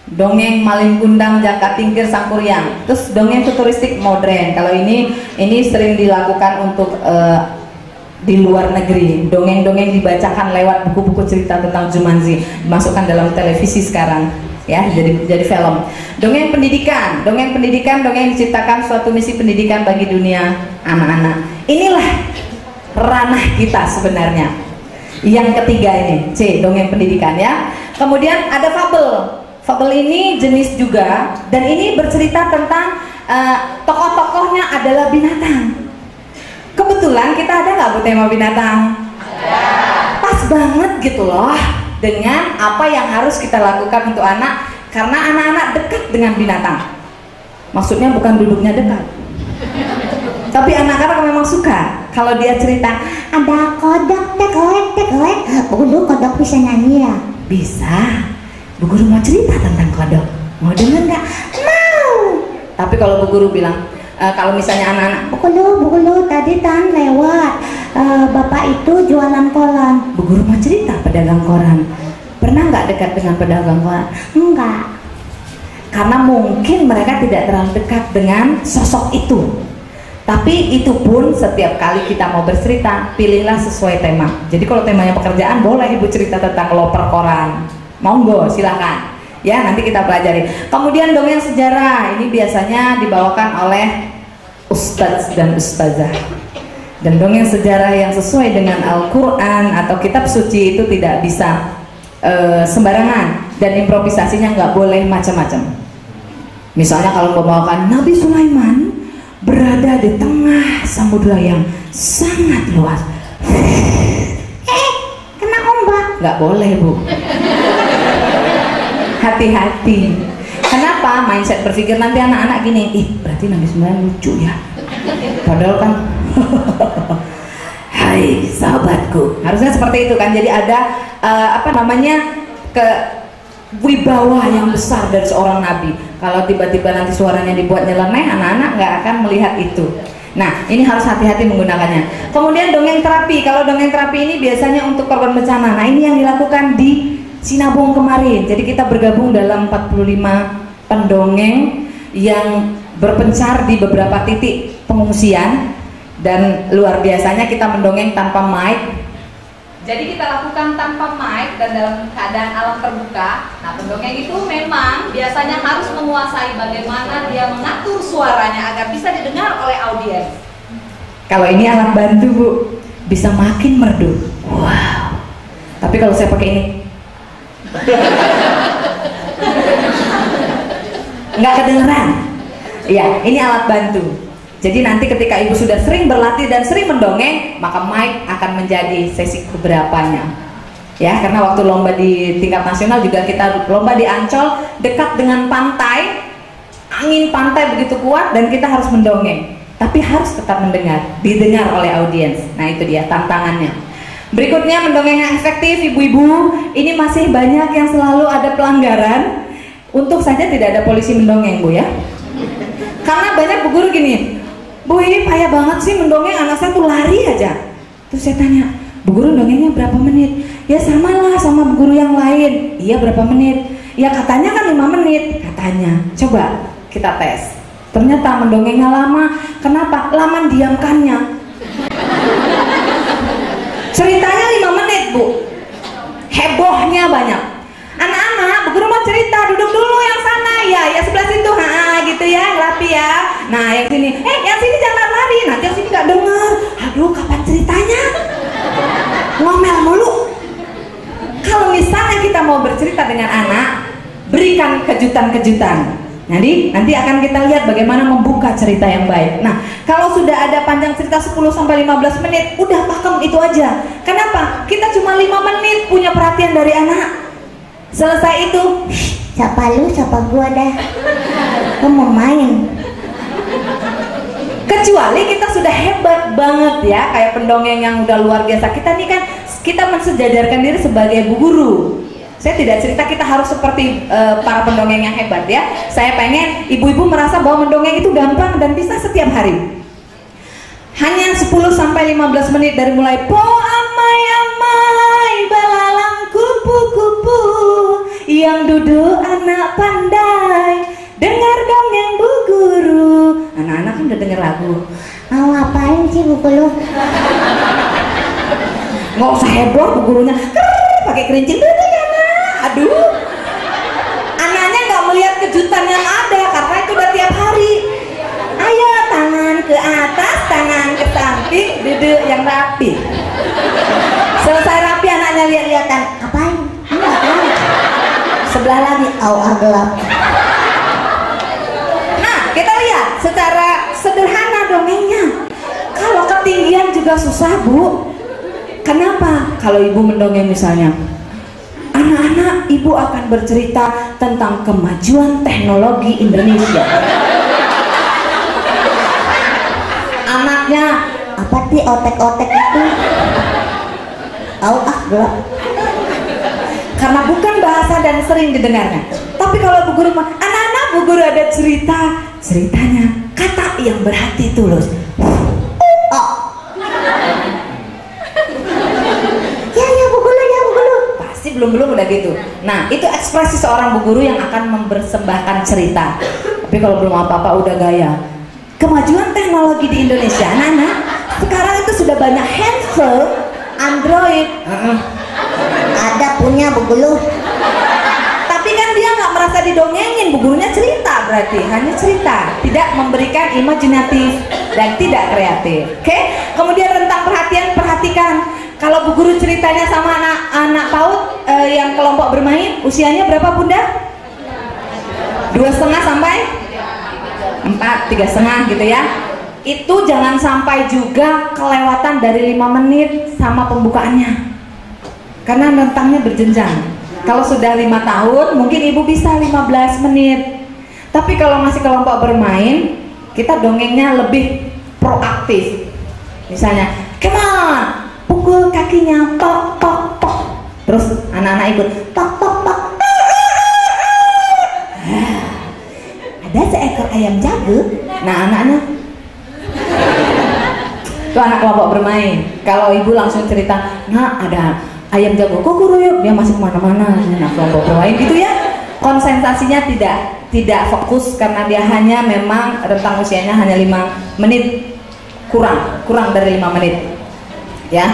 Dongeng Malin Kundang Jaka Tingkir Sangkuriang. Terus dongeng futuristik modern. Kalau ini sering dilakukan untuk di luar negeri. Dongeng-dongeng dibacakan lewat buku-buku cerita tentang Jumanji, dimasukkan dalam televisi sekarang, ya, jadi film. Dongeng pendidikan, dongeng diciptakan suatu misi pendidikan bagi dunia anak-anak. Inilah ranah kita sebenarnya. Yang ketiga ini, C, dongeng pendidikan ya. Kemudian ada fabel. Fabel ini jenis juga, dan ini bercerita tentang tokoh-tokohnya adalah binatang. Kebetulan kita ada nggak Bu tema binatang? Ada. Pas banget gitu loh dengan apa yang harus kita lakukan untuk anak, karena anak-anak dekat dengan binatang. Maksudnya bukan duduknya dekat, tapi anak-anak memang suka kalau dia cerita ada kodok tekoek, Bu Guru kodok bisa nyanyi ya? Bisa. Bu Guru mau cerita tentang kodok, mau denger nggak? Mau. Tapi kalau Bu Guru bilang, kalau misalnya anak-anak, Bu Guru tadi Tan lewat, bapak itu jualan koran. Bu Guru mau cerita pedagang koran. Pernah nggak dekat dengan pedagang koran? Enggak. Karena mungkin mereka tidak terlalu dekat dengan sosok itu. Tapi itu pun setiap kali kita mau bercerita, pilihlah sesuai tema. Jadi kalau temanya pekerjaan, boleh Ibu cerita tentang loper koran. Monggo, silakan. Ya, nanti kita pelajari. Kemudian dongeng sejarah, ini biasanya dibawakan oleh ustadz dan ustazah. Dan dongeng sejarah yang sesuai dengan Al-Quran atau kitab suci itu tidak bisa sembarangan, dan improvisasinya nggak boleh macam-macam. Misalnya kalau membawakan Nabi Sulaiman berada di tengah samudra yang sangat luas, kena ombak, nggak boleh Bu. Hati-hati. Kenapa? Mindset berpikir nanti anak-anak gini, berarti Nabi Sulaiman lucu ya. Padahal kan hai sahabatku. Harusnya seperti itu kan. Jadi ada wibawa yang besar dari seorang nabi. Kalau tiba-tiba nanti suaranya dibuat nyeleneh, anak-anak nggak akan melihat itu. Nah, ini harus hati-hati menggunakannya. Kemudian dongeng terapi. Kalau dongeng terapi ini biasanya untuk korban bencana. Nah, ini yang dilakukan di Sinabung kemarin. Jadi kita bergabung dalam 45 pendongeng yang berpencar di beberapa titik pengungsian, dan luar biasanya kita mendongeng tanpa mic. Jadi kita lakukan tanpa mic dan dalam keadaan alam terbuka. Nah, pendongeng itu memang biasanya harus menguasai bagaimana dia mengatur suaranya agar bisa didengar oleh audiens. Kalau ini alat bantu Bu, bisa makin merdu. Wow. Tapi kalau saya pakai ini nggak kedengeran. Ya, ini alat bantu. Jadi nanti ketika Ibu sudah sering berlatih dan sering mendongeng, maka mic akan menjadi sesi keberapanya. Ya, karena waktu lomba di tingkat nasional juga kita lomba di Ancol, dekat dengan pantai, angin pantai begitu kuat dan kita harus mendongeng. Tapi harus tetap didengar oleh audiens. Nah, itu dia tantangannya. Berikutnya mendongeng yang efektif, ibu-ibu. Ini masih banyak yang selalu ada pelanggaran. Untung saja tidak ada polisi mendongeng Bu ya. Karena banyak Bu Guru gini, Bu ini payah banget sih mendongeng, anak saya tuh lari aja. Terus saya tanya, Bu Guru dongengnya berapa menit? Ya samalah sama Bu Guru yang lain. Iya berapa menit? Ya katanya kan 5 menit katanya. Coba kita tes. Ternyata mendongengnya lama. Kenapa? Lama diamkannya. Ceritanya 5 menit Bu, hebohnya banyak. Anak-anak, Bu Guru mau cerita, duduk dulu yang sana ya sebelah situ, gitu ya, ngelapi ya. Nah yang sini, yang sini jangan lari, nanti yang sini nggak denger. Aduh, kapan ceritanya? Ngomel mulu. Kalau misalnya kita mau mau bercerita dengan anak, berikan kejutan-kejutan. Nanti akan kita lihat bagaimana membuka cerita yang baik. Nah, kalau sudah ada panjang cerita 10-15 menit, udah pakem itu aja. Kenapa? Kita cuma 5 menit punya perhatian dari anak. Selesai itu, Siapa lu, siapa gua dah. Gua mau main. kecuali kita sudah hebat banget ya, kayak pendongeng yang udah luar biasa. Kita nih kan, kita mensejajarkan diri sebagai bu guru. Saya tidak cerita kita harus seperti para pendongeng yang hebat ya. Saya pengen ibu-ibu merasa bahwa mendongeng itu gampang dan bisa setiap hari. Hanya 10-15 menit dari mulai po amai amai belalang kupu-kupu yang duduk anak pandai dengar dongeng bu guru. Anak-anak kan udah denger lagu. Mau ngapain sih bu guru? Nggak usah heboh bu gurunya. Pakai kerincing dulu ya nak. Aduh, anaknya nggak melihat kejutan yang ada karena itu udah tiap hari. Ayo tangan ke atas, tangan ke samping, duduk yang rapi. Selesai rapi anaknya lihat-lihatan. Ngapain? Ngapain? Sebelah lagi, gelap. Nah, kita lihat secara sederhana dongengnya. Kalau ketinggian juga susah bu. Kenapa? Kalau ibu mendongeng misalnya, anak-anak, ibu akan bercerita tentang kemajuan teknologi Indonesia. Anaknya, Apa sih otek-otek itu? Gelap. karena bukan bahasa dan sering didengarnya. Tapi kalau bu guru, anak-anak bu guru ada ceritanya kata yang berhati tulus. Ya bu guru, ya bu guru. Pasti belum udah gitu. Nah, itu ekspresi seorang bu guru yang akan mempersembahkan cerita. Tapi kalau belum apa-apa udah gaya. Kemajuan teknologi di Indonesia, anak-anak, sekarang itu sudah banyak handphone, Android. Ada punya bu guru. Tapi kan dia nggak merasa didongengin, bu gurunya cerita berarti hanya cerita, tidak memberikan imajinatif dan tidak kreatif. Oke? Kemudian tentang perhatian, perhatikan. Kalau bu guru ceritanya sama anak PAUD yang kelompok bermain, usianya berapa bunda? 2,5 sampai 4, 3,5 gitu ya. Itu jangan sampai juga kelewatan dari 5 menit sama pembukaannya, karena rentangnya berjenjang. Kalau sudah 5 tahun mungkin ibu bisa 15 menit. Tapi kalau masih kelompok bermain, kita dongengnya lebih proaktif. Misalnya, come on, pukul kakinya, tok tok tok. Terus anak-anak ikut tok tok tok. Ada seekor ayam jago. Nah, anak-anak itu anak kelompok bermain. Kalau ibu langsung cerita, nah ada ayam jago, kok guru yuk, dia masih kemana-mana, anak kelompok bermain gitu ya. Konsentrasinya tidak fokus karena dia hanya memang rentang usianya hanya 5 menit, kurang dari 5 menit ya.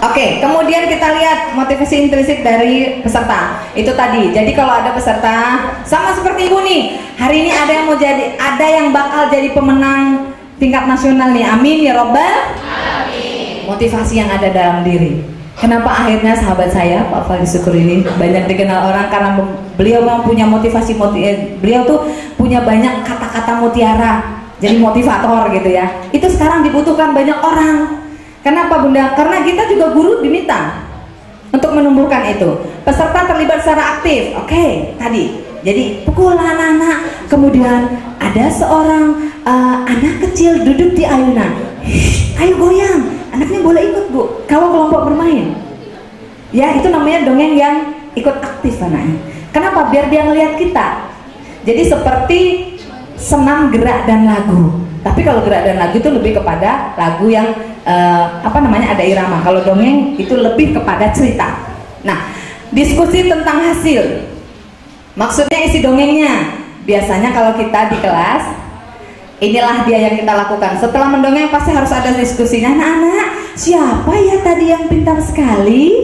Oke, kemudian kita lihat motivasi intrinsik dari peserta itu tadi. Jadi kalau ada peserta sama seperti ibu nih, hari ini ada yang bakal jadi pemenang tingkat nasional nih, amin ya robbal amin. Motivasi yang ada dalam diri. Kenapa akhirnya sahabat saya Pak Fali Syukur ini banyak dikenal orang, karena beliau memang punya motivasi, beliau tuh punya banyak kata-kata mutiara, jadi motivator gitu ya. Itu sekarang dibutuhkan banyak orang. Kenapa bunda? Karena kita juga guru diminta untuk menumbuhkan itu. Peserta terlibat secara aktif. Oke, tadi. Jadi pukul anak-anak. Kemudian ada seorang anak kecil duduk di ayunan. Ayo goyang. Anaknya boleh ikut bu. Kalau kelompok bermain. Ya itu namanya dongeng yang ikut aktif anaknya. Kenapa? Biar dia ngelihat kita. Jadi seperti senam gerak dan lagu. Tapi kalau gerak dan lagu itu lebih kepada lagu yang ada irama. Kalau dongeng itu lebih kepada cerita. Nah, diskusi tentang hasil. Maksudnya isi dongengnya. Biasanya kalau kita di kelas, inilah dia yang kita lakukan. Setelah mendongeng pasti harus ada diskusinya. Anak-anak, siapa ya tadi yang pintar sekali?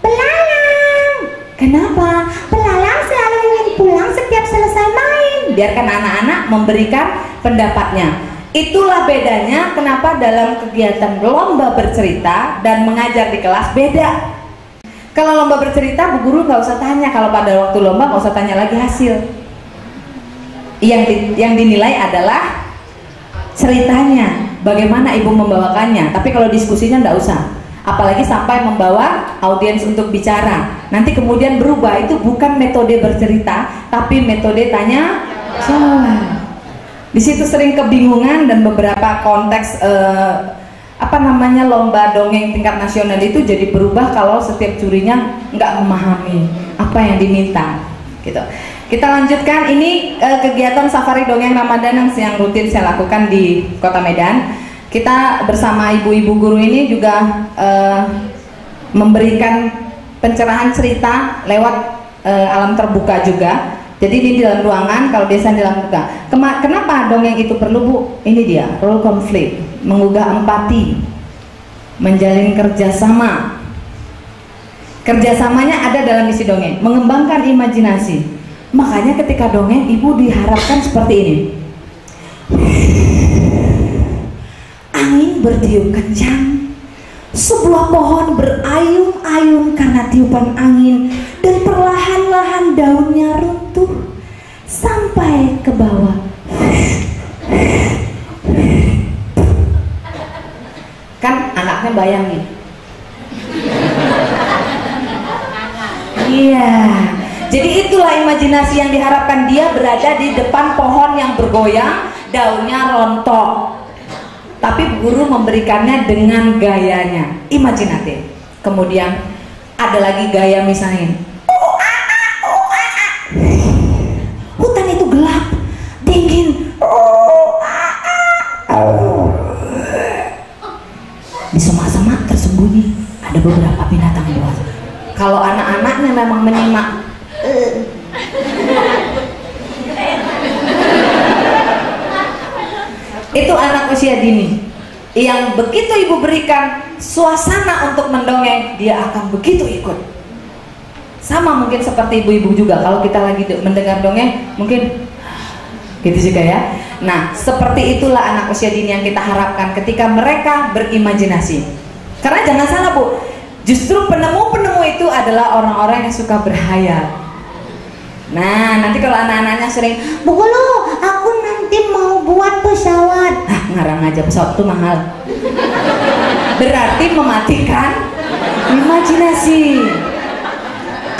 Belalang. Kenapa? Belalang selalu ingin pulang setiap selesai main. Biarkan anak-anak memberikan pendapatnya. Itulah bedanya kenapa dalam kegiatan lomba bercerita dan mengajar di kelas beda. Kalau lomba bercerita, Bu Guru nggak usah tanya. Kalau pada waktu lomba nggak usah tanya lagi hasil. Yang dinilai adalah ceritanya, bagaimana ibu membawakannya. Tapi kalau diskusinya nggak usah. Apalagi sampai membawa audiens untuk bicara. Nanti kemudian berubah, itu bukan metode bercerita, tapi metode tanya jawab. Di situ sering kebingungan dan beberapa konteks lomba dongeng tingkat nasional itu jadi berubah kalau setiap jurinya nggak memahami apa yang diminta gitu. Kita lanjutkan, ini kegiatan safari dongeng Ramadan yang rutin saya lakukan di Kota Medan. Kita bersama ibu-ibu guru ini juga memberikan pencerahan cerita lewat alam terbuka juga. Jadi ini di dalam ruangan, kalau biasa di dalam terbuka. Kenapa dongeng itu perlu, Bu? Ini dia, role konflik, menggugah empati, menjalin kerjasama. Kerjasamanya ada dalam isi dongeng, mengembangkan imajinasi. Makanya ketika dongeng, ibu diharapkan seperti ini. Angin bertiup kencang, sebuah pohon berayun-ayun karena tiupan angin, dan perlahan-lahan daunnya runtuh sampai ke bawah. Kan anaknya bayangin. Iya. Jadi itulah imajinasi yang diharapkan, dia berada di depan pohon yang bergoyang, daunnya rontok. Tapi guru memberikannya dengan gayanya, imajinatif. Kemudian ada lagi gaya misalnya, hutan itu gelap, dingin, di semak-semak tersembunyi ada beberapa binatang buas. Kalau anak-anaknya memang menyimak, itu anak usia dini yang begitu ibu berikan suasana untuk mendongeng, dia akan begitu ikut. Sama mungkin seperti ibu-ibu juga, kalau kita lagi mendengar dongeng mungkin gitu juga ya. Nah, seperti itulah anak usia dini yang kita harapkan ketika mereka berimajinasi. Karena jangan salah, Bu, justru penemu-penemu itu adalah orang-orang yang suka berhayal. Nah, nanti kalau anak-anaknya sering, Bu Guru, aku nanti mau buat pesawat. Ngarang aja, pesawat itu mahal. Berarti mematikan imajinasi.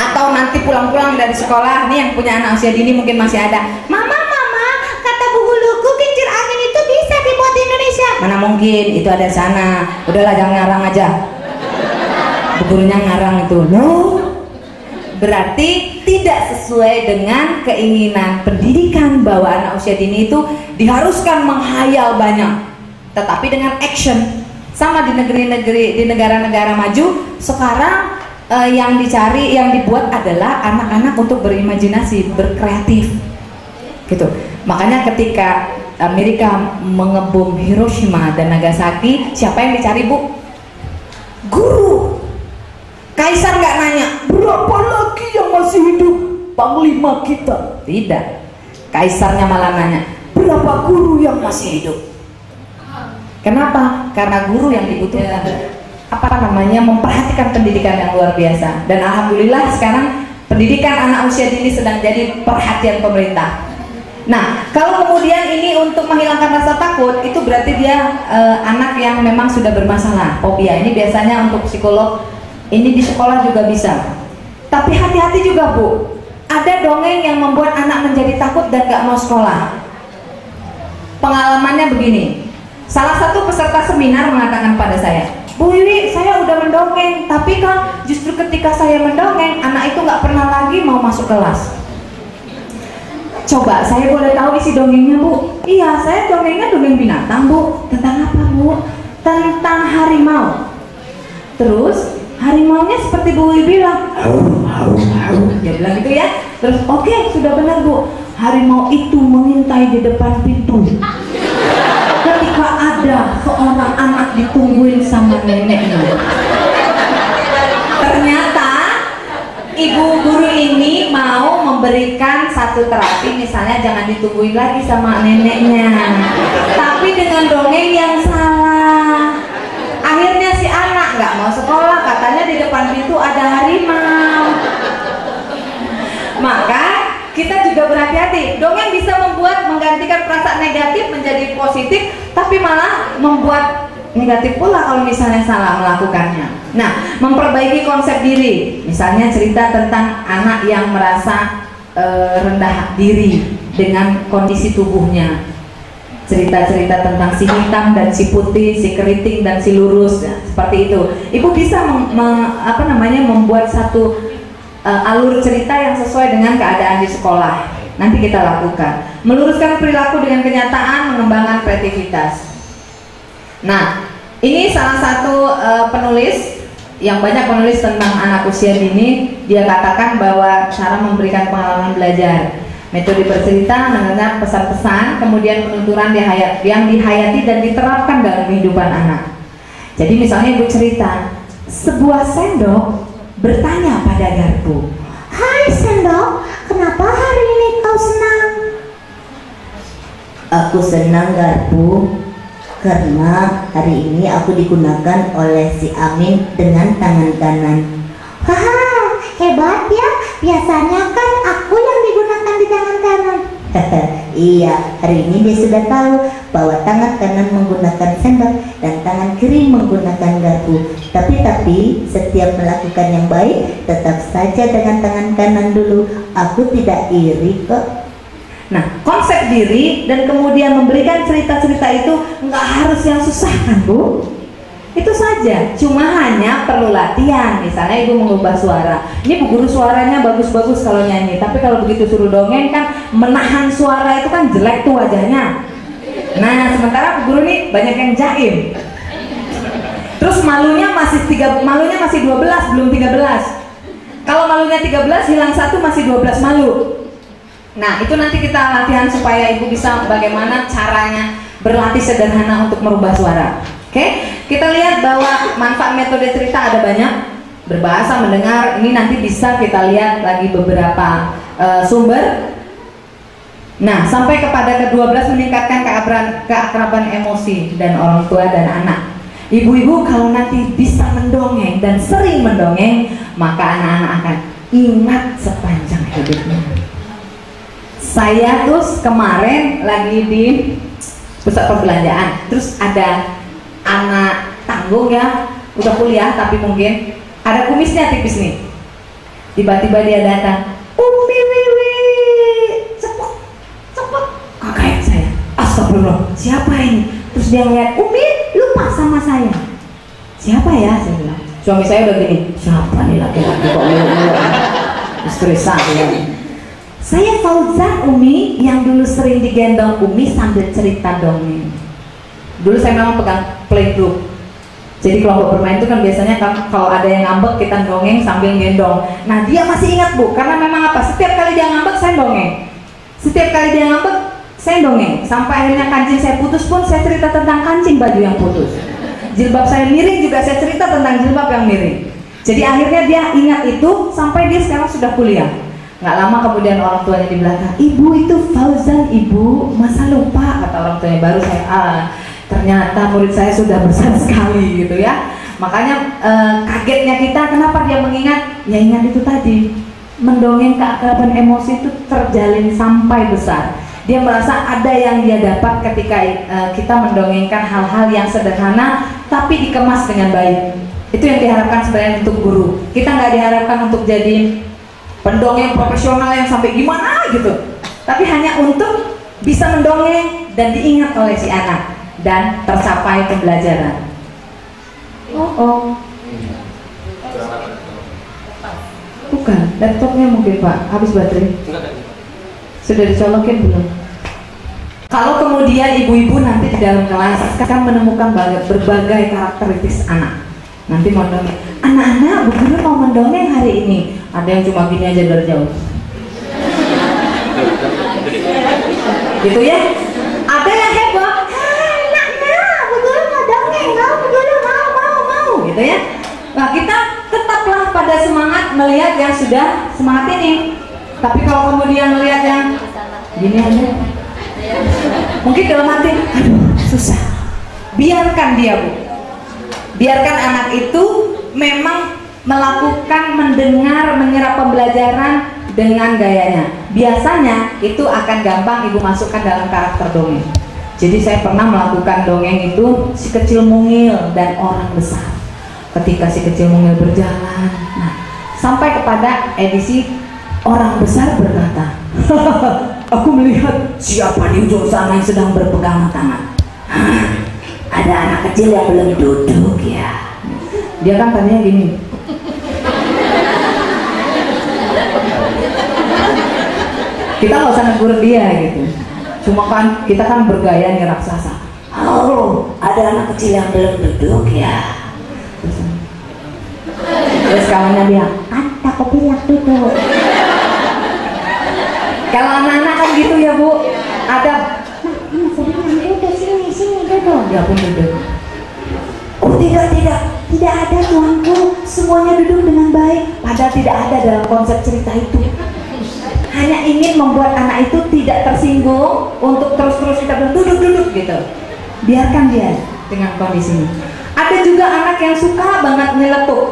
Atau nanti pulang-pulang dari sekolah, nih yang punya anak usia dini mungkin masih ada, Mama, kata Bu Guruku kincir angin itu bisa dibuat di Indonesia. Mana mungkin, itu ada di sana. Udahlah, jangan ngarang aja. Bu gurunya ngarang itu, loh. Berarti tidak sesuai dengan keinginan pendidikan bahwa anak usia dini itu diharuskan menghayal banyak, tetapi dengan action. Sama di negeri-negeri, di negara-negara maju sekarang yang dicari, yang dibuat adalah anak-anak untuk berimajinasi, berkreatif gitu. Makanya ketika Amerika mengebom Hiroshima dan Nagasaki, siapa yang dicari, Bu? Guru. Kaisar nggak nanya, berapa lagi yang masih hidup panglima kita? Tidak. Kaisarnya malah nanya, berapa guru yang masih hidup? Kenapa? Karena guru yang dibutuhkan memperhatikan pendidikan yang luar biasa. Dan alhamdulillah sekarang pendidikan anak usia dini sedang jadi perhatian pemerintah. Nah, kalau kemudian ini untuk menghilangkan rasa takut, itu berarti dia anak yang memang sudah bermasalah, fobia. Ini biasanya untuk psikolog, ini di sekolah juga bisa. Tapi hati-hati juga, Bu. Ada dongeng yang membuat anak menjadi takut dan gak mau sekolah. Pengalamannya begini. Salah satu peserta seminar mengatakan pada saya, Bu Wiwi, saya udah mendongeng, tapi kan justru ketika saya mendongeng, anak itu gak pernah lagi mau masuk kelas. Coba, saya boleh tahu isi dongengnya, Bu? Iya, saya dongengnya dongeng binatang, Bu. Tentang apa, Bu? Tentang harimau. Terus harimaunya seperti Bu Wiwi bilang, dia bilang gitu ya. Terus oke, sudah benar, Bu. Harimau itu mengintai di depan pintu. Ketika ada seorang anak ditungguin sama neneknya. Ternyata ibu guru ini mau memberikan satu terapi, misalnya jangan ditungguin lagi sama neneknya, tapi dengan dongeng yang salah. Akhirnya si anak nggak mau sekolah, katanya di depan pintu ada harimau. negatif menjadi positif, tapi malah membuat negatif pula kalau misalnya salah melakukannya. Nah, memperbaiki konsep diri, misalnya cerita tentang anak yang merasa rendah diri dengan kondisi tubuhnya, cerita-cerita tentang si hitam dan si putih, si keriting dan si lurus, ya, seperti itu. Ibu bisa membuat satu alur cerita yang sesuai dengan keadaan di sekolah. Nanti kita lakukan. Meluruskan perilaku dengan kenyataan, mengembangkan kreativitas. Nah, ini salah satu penulis yang banyak menulis tentang anak usia dini. Dia katakan bahwa cara memberikan pengalaman belajar, metode bercerita, mendengar pesan-pesan, kemudian penuturan yang dihayati dan diterapkan dalam kehidupan anak. Jadi misalnya ibu cerita, sebuah sendok bertanya pada garpu, Hai sendok, kenapa hari ini kau senang? Aku senang garpu karena hari ini aku digunakan oleh si Amin dengan tangan kanan. Haha, hebat ya. Biasanya kan aku yang digunakan di tangan kanan. Iya, hari ini dia sudah tahu bahwa tangan kanan menggunakan sendok dan tangan kiri menggunakan garpu. Tapi setiap melakukan yang baik tetap saja dengan tangan kanan dulu. Aku tidak iri kok. Nah, konsep diri dan kemudian memberikan cerita-cerita itu nggak harus yang susah kan Bu? Itu saja, cuma hanya perlu latihan. Misalnya ibu mengubah suara, ini bu guru suaranya bagus-bagus kalau nyanyi, tapi kalau begitu suruh dongeng kan menahan suara itu kan jelek tuh wajahnya. Nah, sementara bu guru nih banyak yang jaim. Terus malunya masih 12, belum 13. Kalau malunya 13 hilang 1 masih 12 malu. Nah, itu nanti kita latihan supaya ibu bisa bagaimana caranya berlatih sederhana untuk merubah suara. Oke, kita lihat bahwa manfaat metode cerita ada banyak. Berbahasa, mendengar, ini nanti bisa kita lihat lagi beberapa sumber. Nah, sampai kepada ke-12 meningkatkan keakraban emosi dan orang tua dan anak. Ibu-ibu kalau nanti bisa mendongeng dan sering mendongeng, maka anak-anak akan ingat sepanjang hidupnya. Saya terus kemarin lagi di pusat perbelanjaan, terus ada anak tanggung ya, udah kuliah tapi mungkin ada kumisnya tipis nih. Tiba-tiba dia datang, Umi Wiwi, cepet, kaget saya. Astagfirullah, siapa ini? Terus dia ngeliat, Umi lupa sama saya. Siapa ya? Saya bilang. Suami saya udah gini, siapa nih laki-laki kok lu? Istri saya. Saya Fauzan Umi yang dulu sering digendong Umi sambil cerita dongeng. Dulu saya memang pegang playgroup. Jadi kelompok bermain itu kan biasanya kalau ada yang ngambek kita dongeng sambil gendong. Nah dia masih ingat bu, karena memang apa? Setiap kali dia ngambek saya dongeng. Setiap kali dia ngambek saya dongeng. Sampai akhirnya kancing saya putus pun saya cerita tentang kancing baju yang putus. Jilbab saya miring juga saya cerita tentang jilbab yang miring. Jadi akhirnya dia ingat itu sampai dia sekarang sudah kuliah. Nggak lama kemudian orang tuanya di belakang, ibu itu Fauzan ibu, masa lupa? Kata orang tuanya. Baru saya ternyata murid saya sudah besar sekali gitu ya. Makanya kagetnya kita, kenapa dia mengingat? Ya ingat itu tadi, mendongeng keakraban emosi itu terjalin sampai besar. Dia merasa ada yang dia dapat ketika kita mendongengkan hal-hal yang sederhana tapi dikemas dengan baik. Itu yang diharapkan sebenarnya untuk guru. Kita nggak diharapkan untuk jadi pendongeng profesional yang sampai gimana gitu, tapi hanya untuk bisa mendongeng dan diingat oleh si anak dan tercapai pembelajaran. Bukan, laptopnya mungkin Pak, habis baterai. Sudah dicolokin belum? Kalau kemudian ibu-ibu nanti di dalam kelas akan menemukan berbagai karakteristik anak. Nanti mau dongeng, anak-anak, bu guru mau mendongeng hari ini. Ada yang cuma gini aja dari jauh. Gitu ya. Ada yang heboh, anak-anak, bu guru mau dongeng, bu guru mau. Gitu ya. Nah kita tetaplah pada semangat melihat yang sudah semangat ini. Tapi kalau kemudian melihat yang gini aja, mungkin dalam hati, aduh susah. Biarkan dia bu. Biarkan anak itu memang melakukan mendengar, menyerap pembelajaran dengan gayanya. Biasanya itu akan gampang ibu masukkan dalam karakter dongeng. Jadi saya pernah melakukan dongeng itu si kecil mungil dan orang besar. Ketika si kecil mungil berjalan, nah sampai kepada edisi orang besar berkata, aku melihat siapa di ujung sana yang sedang berpegangan tangan. Ada anak kecil yang belum duduk ya. Dia kan tanya gini, kita nggak usah negur dia gitu. Cuma kan kita kan bergaya nih raksasa. Oh, ada anak kecil yang belum duduk ya. Terus kawannya bilang, Kan aku bilang duduk. kalau anak-anak kan gitu ya Bu, ada Ini sedang duduk sini duduk. dia pun duduk. Oh tidak, tidak ada tuanku. Semuanya duduk dengan baik. Padahal tidak ada dalam konsep cerita itu. Hanya ingin membuat anak itu tidak tersinggung untuk terus-terus kita bilang duduk gitu. Biarkan dia dengan kondisi ini. Ada juga anak yang suka banget nyeletuk.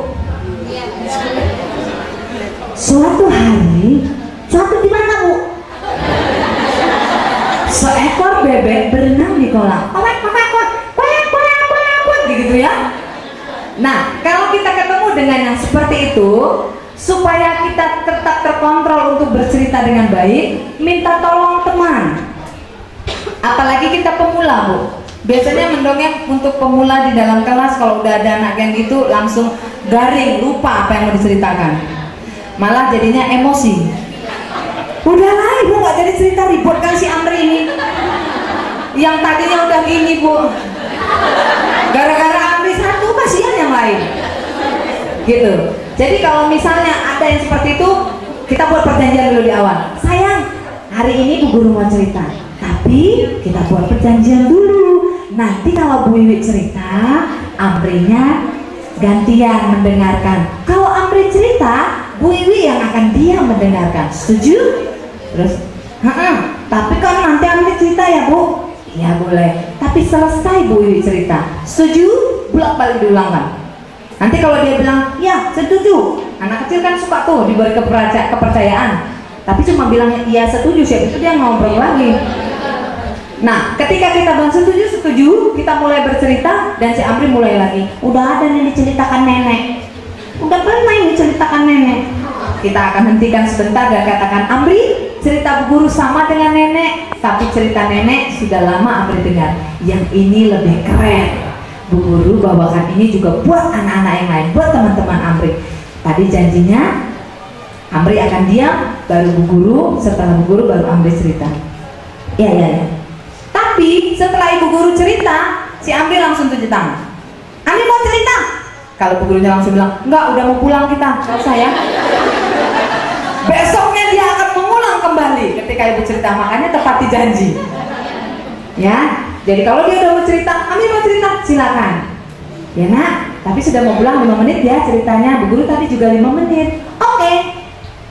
Suatu hari, Suatu di mana Bu? Seekor bebek berenang di kolam. Gitu ya. Nah, kalau kita ketemu dengan yang seperti itu, supaya kita tetap terkontrol untuk bercerita dengan baik, minta tolong teman. Apalagi kita pemula Bu. Biasanya mendongeng untuk pemula di dalam kelas, kalau udah ada anak yang gitu langsung garing, lupa apa yang mau diceritakan. Malah jadinya emosi. Udahlah ibu nggak jadi cerita, ribut kan si Amri ini. Yang tadinya udah gini Bu. Gara-gara Amri satu, kasihan yang lain. Gitu. Jadi kalau misalnya ada yang seperti itu, kita buat perjanjian dulu di awal. Sayang, hari ini Bu Guru mau cerita, tapi kita buat perjanjian dulu. Nanti kalau Bu Wiwi cerita, Amrinya gantian mendengarkan. Kalau Amri cerita, Bu Wiwi yang akan diam mendengarkan. Setuju? Terus, tapi kan nanti Amri cerita ya Bu. Ya boleh. Tapi selesai Bu Wiwi cerita. Setuju? Bolak-balik diulangkan. Nanti kalau dia bilang, ya setuju. Anak kecil kan suka tuh diberi kepercayaan. Tapi cuma bilangnya iya setuju, siapa itu dia ngobrol lagi. Nah, ketika kita bilang setuju, kita mulai bercerita dan si Amri mulai lagi. Udah ada yang diceritakan nenek. Udah pernah yang diceritakan nenek. Kita akan hentikan sebentar dan katakan, Amri, cerita Bu Guru sama dengan nenek, tapi cerita nenek sudah lama Amri dengar. Yang ini lebih keren. Bu Guru bawakan ini juga buat anak-anak yang lain, buat teman-teman Amri. Tadi janjinya Amri akan diam, baru Bu Guru, setelah Bu Guru baru Amri cerita. Ya. Tapi setelah Ibu Guru cerita, si Amri langsung tunjuk tangan. Amri mau cerita? Kalau Bu Gurunya langsung bilang, enggak, udah mau pulang kita, nggak usah ya. Besoknya dia akan mengulang kembali ketika Ibu cerita, makanya tepati janji. Ya, jadi kalau dia udah mau cerita, Amri mau cerita, silakan. Ya nak, tapi sudah mau pulang 5 menit ya ceritanya. Bu Guru tadi juga 5 menit. Oke.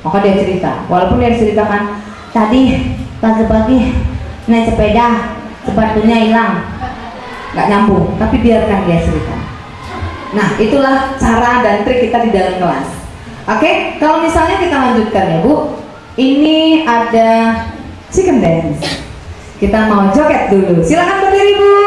Maka dia cerita, walaupun dia ceritakan tadi pagi-pagi naik sepeda, sepatunya hilang, nggak nyambung, tapi biarkan dia cerita. Nah, itulah cara dan trik kita di dalam kelas. Oke, kalau misalnya kita lanjutkan ya Bu, ini ada chicken dance. Kita mau joget dulu. Silakan berdiri Bu.